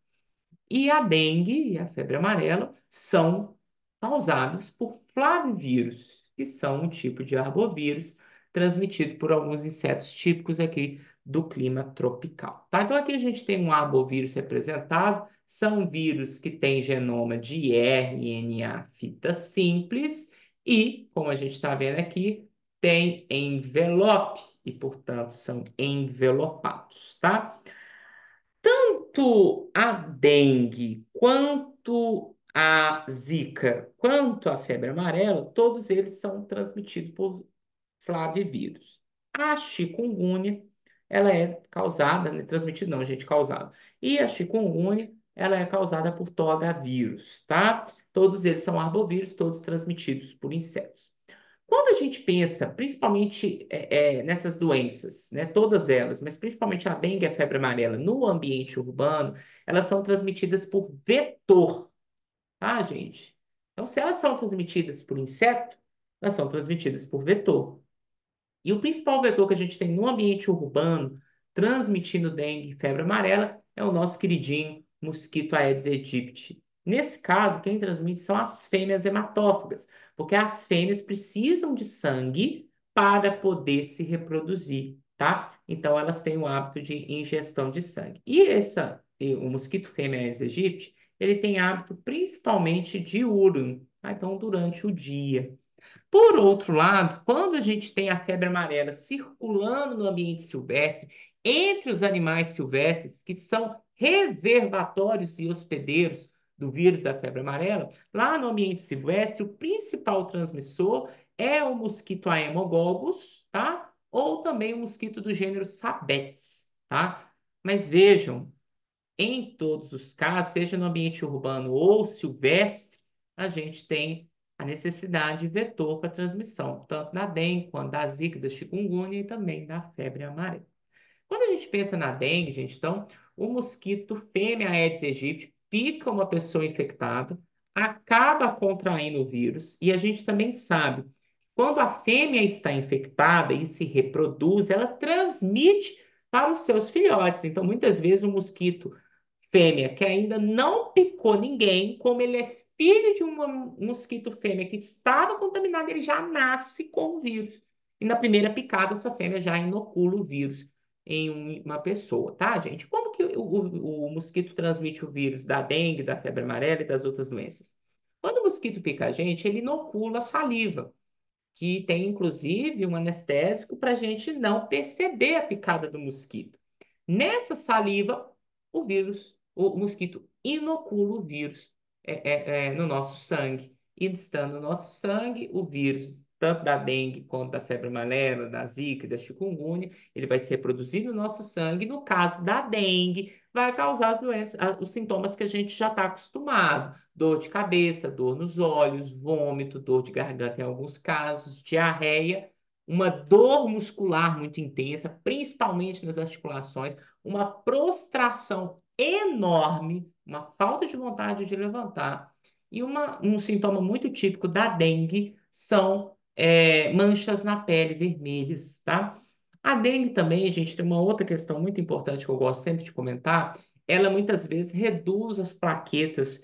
E a dengue e a febre amarela são causadas por flavivírus, que são um tipo de arbovírus transmitido por alguns insetos típicos aqui do clima tropical. Tá? Então aqui a gente tem um arbovírus representado, são vírus que têm genoma de RNA fita simples e, como a gente está vendo aqui, tem envelope e, portanto, são envelopados, tá? Tanto a dengue, quanto a zika, quanto a febre amarela, todos eles são transmitidos por flavivírus. A chikungunya, ela é causada, né, transmitida não, gente, causada. E a chikungunya, ela é causada por togavírus, tá? Todos eles são arbovírus, todos transmitidos por insetos. Quando a gente pensa, principalmente nessas doenças, né, todas elas, mas principalmente a dengue e a febre amarela no ambiente urbano, elas são transmitidas por vetor, tá, gente? Então, se elas são transmitidas por inseto, elas são transmitidas por vetor. E o principal vetor que a gente tem no ambiente urbano, transmitindo dengue e febre amarela, é o nosso queridinho mosquito Aedes aegypti. Nesse caso, quem transmite são as fêmeas hematófagas, porque as fêmeas precisam de sangue para poder se reproduzir, tá? Então, elas têm o hábito de ingestão de sangue. O mosquito fêmea Aedes aegypti, ele tem hábito principalmente diurno, tá? Então, durante o dia. Por outro lado, quando a gente tem a febre amarela circulando no ambiente silvestre, entre os animais silvestres, que são reservatórios e hospedeiros do vírus da febre amarela, lá no ambiente silvestre, o principal transmissor é o mosquito Haemococcus, tá? Ou também o mosquito do gênero Sabetes, tá? Mas vejam, em todos os casos, seja no ambiente urbano ou silvestre, a gente tem a necessidade de vetor para transmissão, tanto da dengue quanto da zika, da chikungunya e também da febre amarela. Quando a gente pensa na dengue, gente, então, o mosquito fêmea Aedes aegypti pica uma pessoa infectada, acaba contraindo o vírus, e a gente também sabe, quando a fêmea está infectada e se reproduz, ela transmite para os seus filhotes. Então, muitas vezes, o mosquito fêmea que ainda não picou ninguém, como ele é filho de um mosquito fêmea que estava contaminado, ele já nasce com o vírus. E na primeira picada, essa fêmea já inocula o vírus em uma pessoa, tá, gente? Como que o mosquito transmite o vírus da dengue, da febre amarela e das outras doenças? Quando o mosquito pica a gente, ele inocula saliva, que tem inclusive um anestésico para a gente não perceber a picada do mosquito. Nessa saliva, o mosquito inocula o vírus no nosso sangue. E estando no nosso sangue, o vírus, tanto da dengue quanto da febre amarela, da zika, da chikungunya, ele vai se reproduzir no nosso sangue. No caso da dengue, vai causar as doenças, os sintomas que a gente já está acostumado: dor de cabeça, dor nos olhos, vômito, dor de garganta em alguns casos, diarreia, uma dor muscular muito intensa, principalmente nas articulações, uma prostração enorme, uma falta de vontade de levantar. E um sintoma muito típico da dengue são manchas na pele vermelhas, tá? A dengue também, gente, tem uma outra questão muito importante que eu gosto sempre de comentar. Ela muitas vezes reduz as plaquetas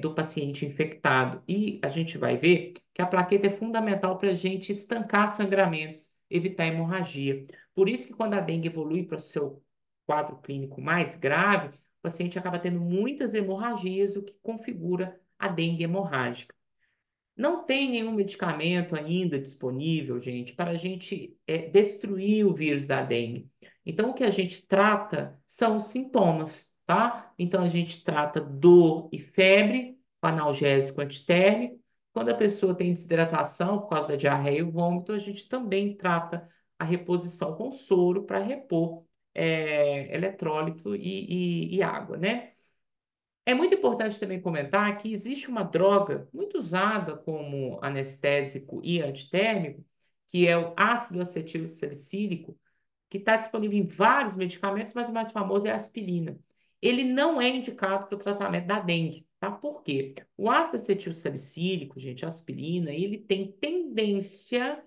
do paciente infectado. E a gente vai ver que a plaqueta é fundamental para a gente estancar sangramentos. evitar hemorragia. Por isso que quando a dengue evolui para o seu quadro clínico mais grave, o paciente acaba tendo muitas hemorragias, o que configura a dengue hemorrágica. Não tem nenhum medicamento ainda disponível, gente, para a gente destruir o vírus da dengue. Então, o que a gente trata são os sintomas, tá? Então, a gente trata dor e febre com analgésico antitérmico. Quando a pessoa tem desidratação por causa da diarreia e vômito, a gente também trata a reposição com soro para repor eletrólito e água, né? É muito importante também comentar que existe uma droga muito usada como anestésico e antitérmico, que é o ácido acetil salicílico, que está disponível em vários medicamentos, mas o mais famoso é a aspirina. Ele não é indicado para o tratamento da dengue, tá? Por quê? O ácido acetil salicílico, gente, a aspirina, ele tem tendência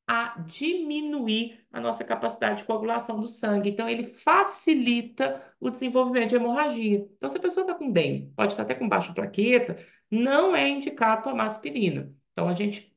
a diminuir a nossa capacidade de coagulação do sangue. Então, ele facilita o desenvolvimento de hemorragia. Então, se a pessoa está com dengue, pode estar até com baixa plaqueta, não é indicado tomar aspirina. Então, a gente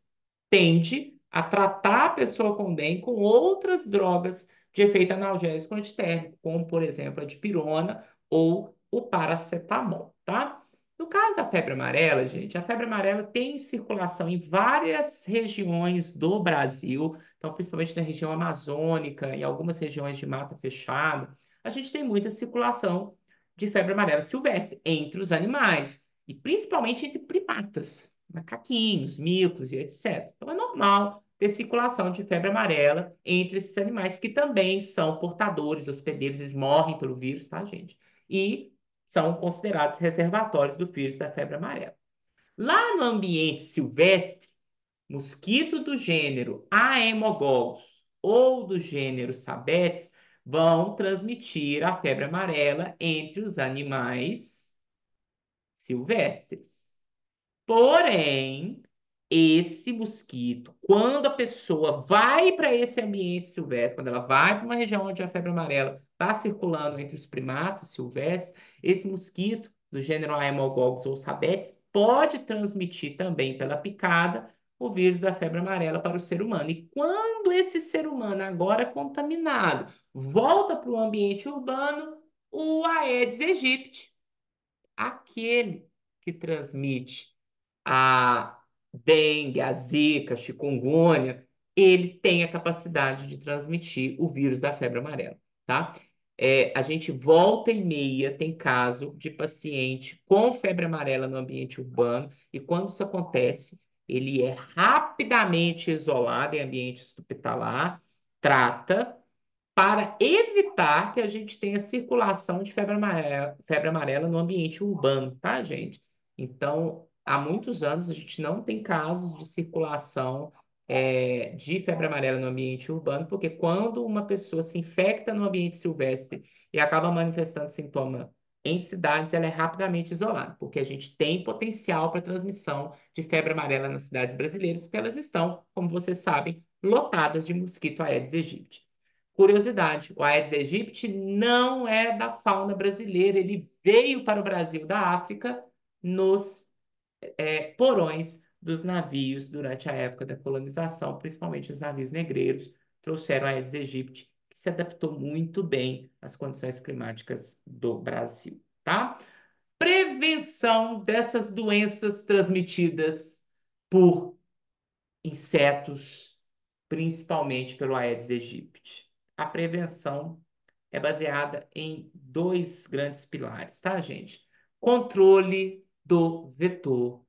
tende a tratar a pessoa com dengue com outras drogas de efeito analgésico antitérmico, como, por exemplo, a dipirona ou o paracetamol, tá? No caso da febre amarela, gente, a febre amarela tem circulação em várias regiões do Brasil, então, principalmente na região amazônica, em algumas regiões de mata fechada, a gente tem muita circulação de febre amarela silvestre entre os animais, e principalmente entre primatas, macaquinhos, micos e etc. Então, é normal ter circulação de febre amarela entre esses animais que também são portadores, hospedeiros, eles morrem pelo vírus, tá, gente? E são considerados reservatórios do vírus da febre amarela. Lá no ambiente silvestre, mosquito do gênero Aemogogus ou do gênero Sabetes vão transmitir a febre amarela entre os animais silvestres. Porém, esse mosquito, quando a pessoa vai para esse ambiente silvestre, quando ela vai para uma região onde a febre amarela está circulando entre os primatas silvestres, esse mosquito do gênero Haemococcus ou Sabetes pode transmitir também pela picada o vírus da febre amarela para o ser humano. E quando esse ser humano, agora contaminado, volta para o ambiente urbano, o Aedes aegypti, aquele que transmite a dengue, a zika, a chikungunya, ele tem a capacidade de transmitir o vírus da febre amarela, tá? A gente volta e meia tem caso de paciente com febre amarela no ambiente urbano, e quando isso acontece, ele é rapidamente isolado em ambiente hospitalar, trata, para evitar que a gente tenha circulação de febre amarela no ambiente urbano, tá, gente? Então, há muitos anos a gente não tem casos de circulação de febre amarela no ambiente urbano, porque quando uma pessoa se infecta no ambiente silvestre e acaba manifestando sintoma em cidades, ela é rapidamente isolada, porque a gente tem potencial para transmissão de febre amarela nas cidades brasileiras, porque elas estão, como vocês sabem, lotadas de mosquito Aedes aegypti. Curiosidade, o Aedes aegypti não é da fauna brasileira, ele veio para o Brasil da África nos porões dos navios durante a época da colonização, principalmente os navios negreiros, trouxeram a Aedes aegypti, que se adaptou muito bem às condições climáticas do Brasil, tá? Prevenção dessas doenças transmitidas por insetos, principalmente pelo Aedes aegypti. A prevenção é baseada em dois grandes pilares, tá, gente? Controle do vetor,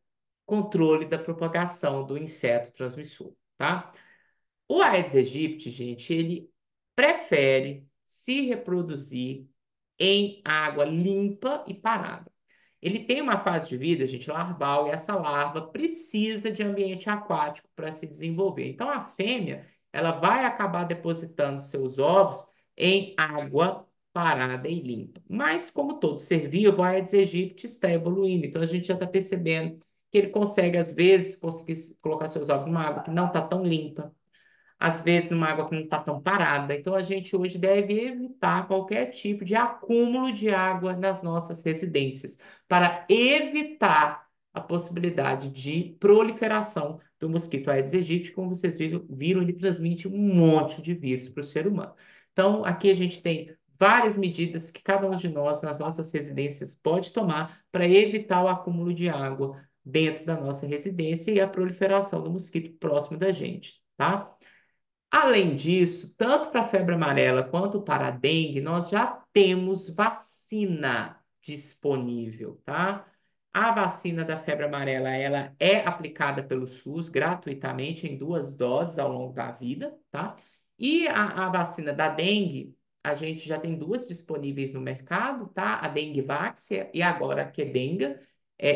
controle da propagação do inseto transmissor, tá? O Aedes aegypti, gente, ele prefere se reproduzir em água limpa e parada. Ele tem uma fase de vida, gente, larval, e essa larva precisa de ambiente aquático para se desenvolver. Então, a fêmea, ela vai acabar depositando seus ovos em água parada e limpa. Mas, como todo ser vivo, a Aedes aegypti está evoluindo. Então, a gente já está percebendo que ele consegue, às vezes, conseguir colocar seus ovos numa água que não está tão limpa, às vezes numa água que não está tão parada. Então, a gente hoje deve evitar qualquer tipo de acúmulo de água nas nossas residências, para evitar a possibilidade de proliferação do mosquito Aedes aegypti. Como vocês viram, ele transmite um monte de vírus para o ser humano. Então, aqui a gente tem várias medidas que cada um de nós, nas nossas residências, pode tomar para evitar o acúmulo de água dentro da nossa residência e a proliferação do mosquito próximo da gente, tá? Além disso, tanto para a febre amarela quanto para a dengue, nós já temos vacina disponível, tá? A vacina da febre amarela, ela é aplicada pelo SUS gratuitamente em 2 doses ao longo da vida, tá? E a vacina da dengue, a gente já tem duas disponíveis no mercado, tá? A Dengvax e agora a Qdenga.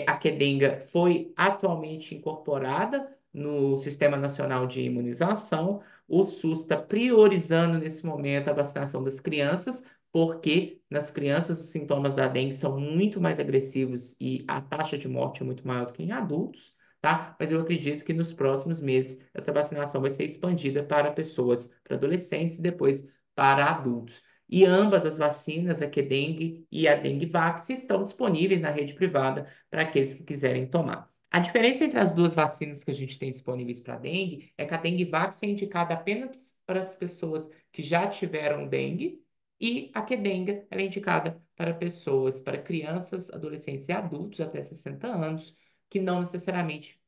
A Qdenga foi atualmente incorporada no Sistema Nacional de Imunização. O SUS está priorizando nesse momento a vacinação das crianças, porque nas crianças os sintomas da dengue são muito mais agressivos e a taxa de morte é muito maior do que em adultos, tá? Mas eu acredito que nos próximos meses essa vacinação vai ser expandida para pessoas, para adolescentes e depois para adultos. E ambas as vacinas, a Qdenga e a Dengvax, estão disponíveis na rede privada para aqueles que quiserem tomar. A diferença entre as duas vacinas que a gente tem disponíveis para dengue é que a Dengvax é indicada apenas para as pessoas que já tiveram dengue e a Qdenga ela é indicada para pessoas, para crianças, adolescentes e adultos até 60 anos que não necessariamente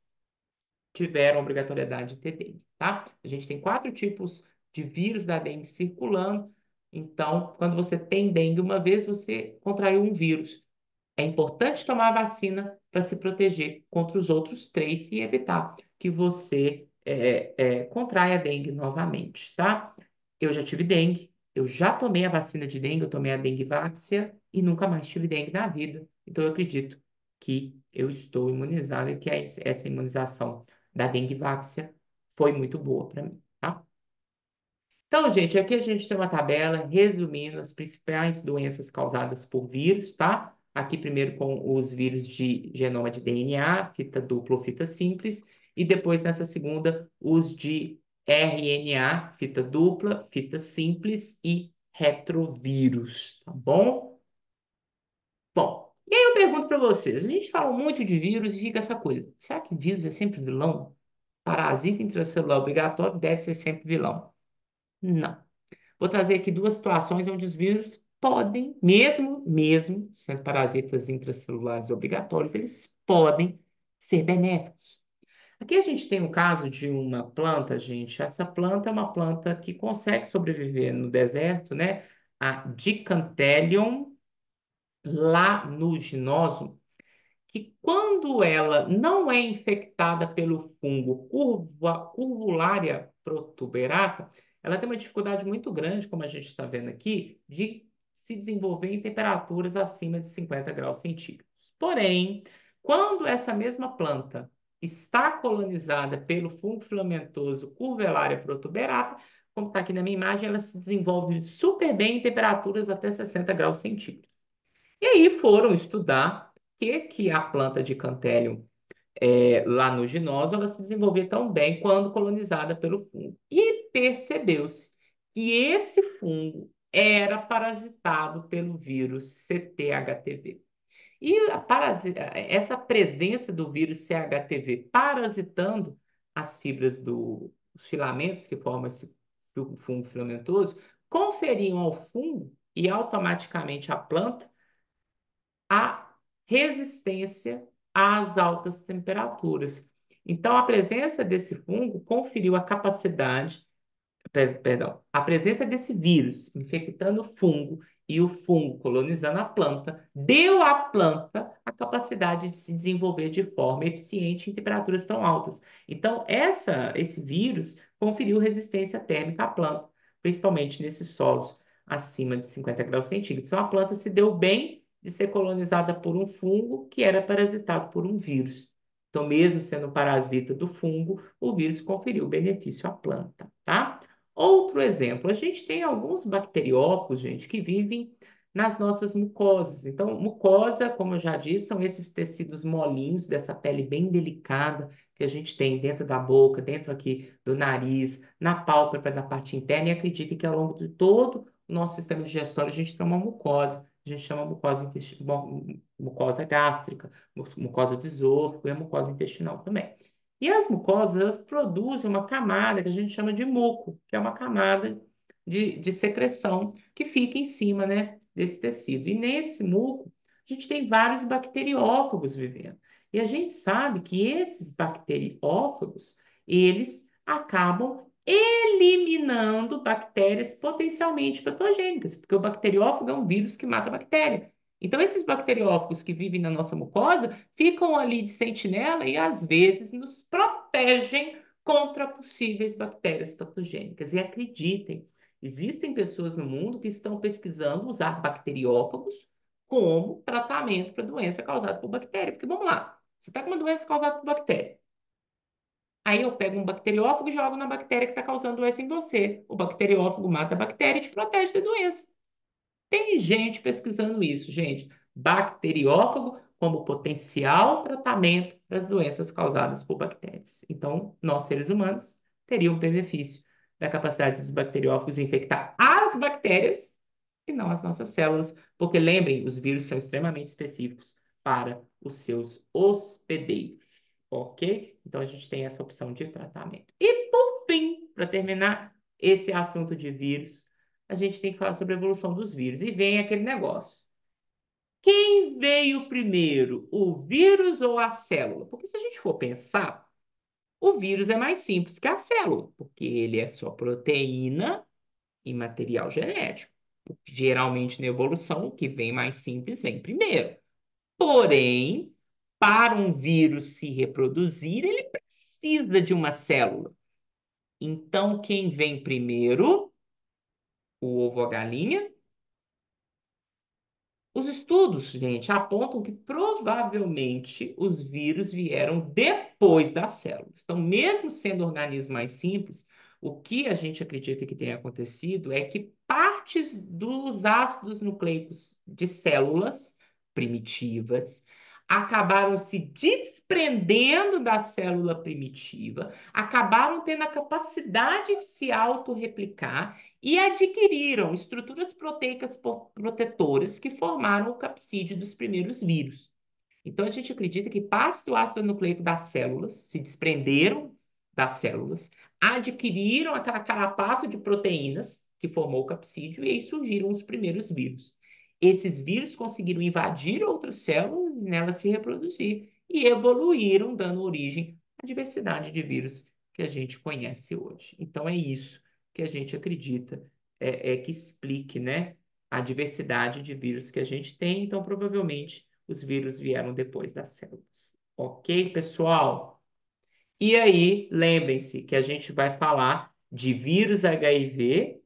tiveram obrigatoriedade de ter dengue, tá? A gente tem 4 tipos de vírus da dengue circulando. Então, quando você tem dengue uma vez, você contraiu um vírus. É importante tomar a vacina para se proteger contra os outros 3 e evitar que você contraia dengue novamente, tá? Eu já tive dengue, eu já tomei a vacina de dengue, eu tomei a Dengvaxia e nunca mais tive dengue na vida. Então eu acredito que eu estou imunizado e que essa imunização da Dengvaxia foi muito boa para mim, tá? Então, gente, aqui a gente tem uma tabela resumindo as principais doenças causadas por vírus, tá? Aqui primeiro com os vírus de genoma de DNA, fita dupla ou fita simples, e depois nessa segunda os de RNA, fita dupla, fita simples e retrovírus, tá bom? Bom, e aí eu pergunto para vocês, a gente fala muito de vírus e fica essa coisa, será que vírus é sempre vilão? Parasita intracelular obrigatório deve ser sempre vilão? Não. Vou trazer aqui 2 situações onde os vírus podem, mesmo sendo parasitas intracelulares obrigatórios, eles podem ser benéficos. Aqui a gente tem um caso de uma planta, gente. Essa planta é uma planta que consegue sobreviver no deserto, né? A Dicanthelion lanuginosum, que quando ela não é infectada pelo fungo Curvularia protuberata, ela tem uma dificuldade muito grande, como a gente está vendo aqui, de se desenvolver em temperaturas acima de 50 graus centígrados. Porém, quando essa mesma planta está colonizada pelo fungo filamentoso Curvularia protuberata, como está aqui na minha imagem, ela se desenvolve super bem em temperaturas até 60 graus centígrados. E aí foram estudar que a planta de Cantelium lanuginosa ela se desenvolvia tão bem quando colonizada pelo fungo. E percebeu-se que esse fungo era parasitado pelo vírus CTHTV. E essa presença do vírus CHTV parasitando as fibras dos filamentos que formam esse fungo filamentoso conferiam ao fungo e automaticamente à planta a resistência às altas temperaturas. Então, a presença desse fungo conferiu a capacidade, perdão, a presença desse vírus infectando o fungo e o fungo colonizando a planta, deu à planta a capacidade de se desenvolver de forma eficiente em temperaturas tão altas. Então, esse vírus conferiu resistência térmica à planta, principalmente nesses solos acima de 50 graus centígrados. Então, a planta se deu bem de ser colonizada por um fungo que era parasitado por um vírus. Então, mesmo sendo um parasita do fungo, o vírus conferiu benefício à planta, tá? Outro exemplo, a gente tem alguns bacteriófagos, gente, que vivem nas nossas mucosas. Então, mucosa, como eu já disse, são esses tecidos molinhos dessa pele bem delicada que a gente tem dentro da boca, dentro aqui do nariz, na pálpebra, na parte interna, e acredite que ao longo de todo o nosso sistema digestório a gente tem uma mucosa a gente chama mucosa gástrica, mucosa do esôfago e a mucosa intestinal também. E as mucosas, elas produzem uma camada que a gente chama de muco, que é uma camada de secreção que fica em cima, né, desse tecido. E nesse muco, a gente tem vários bacteriófagos vivendo. E a gente sabe que esses bacteriófagos, eles acabam eliminando bactérias potencialmente patogênicas, porque o bacteriófago é um vírus que mata a bactéria. Então, esses bacteriófagos que vivem na nossa mucosa ficam ali de sentinela e, às vezes, nos protegem contra possíveis bactérias patogênicas. E acreditem, existem pessoas no mundo que estão pesquisando usar bacteriófagos como tratamento para doença causada por bactéria. Porque, vamos lá, você está com uma doença causada por bactéria. Aí eu pego um bacteriófago e jogo na bactéria que está causando doença em você. O bacteriófago mata a bactéria e te protege da doença. Tem gente pesquisando isso, gente. Bacteriófago como potencial tratamento para as doenças causadas por bactérias. Então, nós, seres humanos, teríamos benefício da capacidade dos bacteriófagos infectar as bactérias e não as nossas células. Porque lembrem, os vírus são extremamente específicos para os seus hospedeiros, ok? Então, a gente tem essa opção de tratamento. E, por fim, para terminar esse assunto de vírus, a gente tem que falar sobre a evolução dos vírus. E vem aquele negócio. Quem veio primeiro, o vírus ou a célula? Porque se a gente for pensar, o vírus é mais simples que a célula, porque ele é só proteína e material genético. Geralmente na evolução, o que vem mais simples vem primeiro. Porém, para um vírus se reproduzir, ele precisa de uma célula. Então, quem vem primeiro? O ovo ou a galinha? Os estudos, gente, apontam que provavelmente os vírus vieram depois das células. Então, mesmo sendo organismos mais simples, o que a gente acredita que tenha acontecido é que partes dos ácidos nucleicos de células primitivas acabaram se desprendendo da célula primitiva, acabaram tendo a capacidade de se autorreplicar e adquiriram estruturas proteicas protetoras que formaram o capsídeo dos primeiros vírus. Então, a gente acredita que partes do ácido nucleico das células se desprenderam das células, adquiriram aquela carapaça de proteínas que formou o capsídeo e aí surgiram os primeiros vírus. Esses vírus conseguiram invadir outras células e nelas se reproduzir e evoluíram, dando origem à diversidade de vírus que a gente conhece hoje. Então, é isso que a gente acredita que explique, né, a diversidade de vírus que a gente tem. Então, provavelmente, os vírus vieram depois das células. Ok, pessoal? E aí, lembrem-se que a gente vai falar de vírus HIV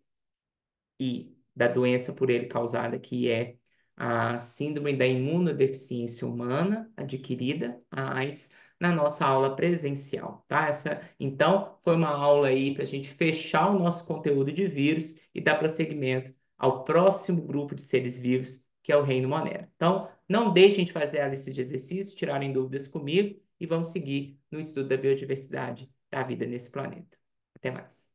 e da doença por ele causada, que é a síndrome da imunodeficiência humana adquirida, a AIDS, na nossa aula presencial, tá? Então, foi uma aula aí para a gente fechar o nosso conteúdo de vírus e dar prosseguimento ao próximo grupo de seres vivos, que é o Reino Monera. Então, não deixem de fazer a lista de exercícios, tirarem dúvidas comigo e vamos seguir no estudo da biodiversidade da vida nesse planeta. Até mais.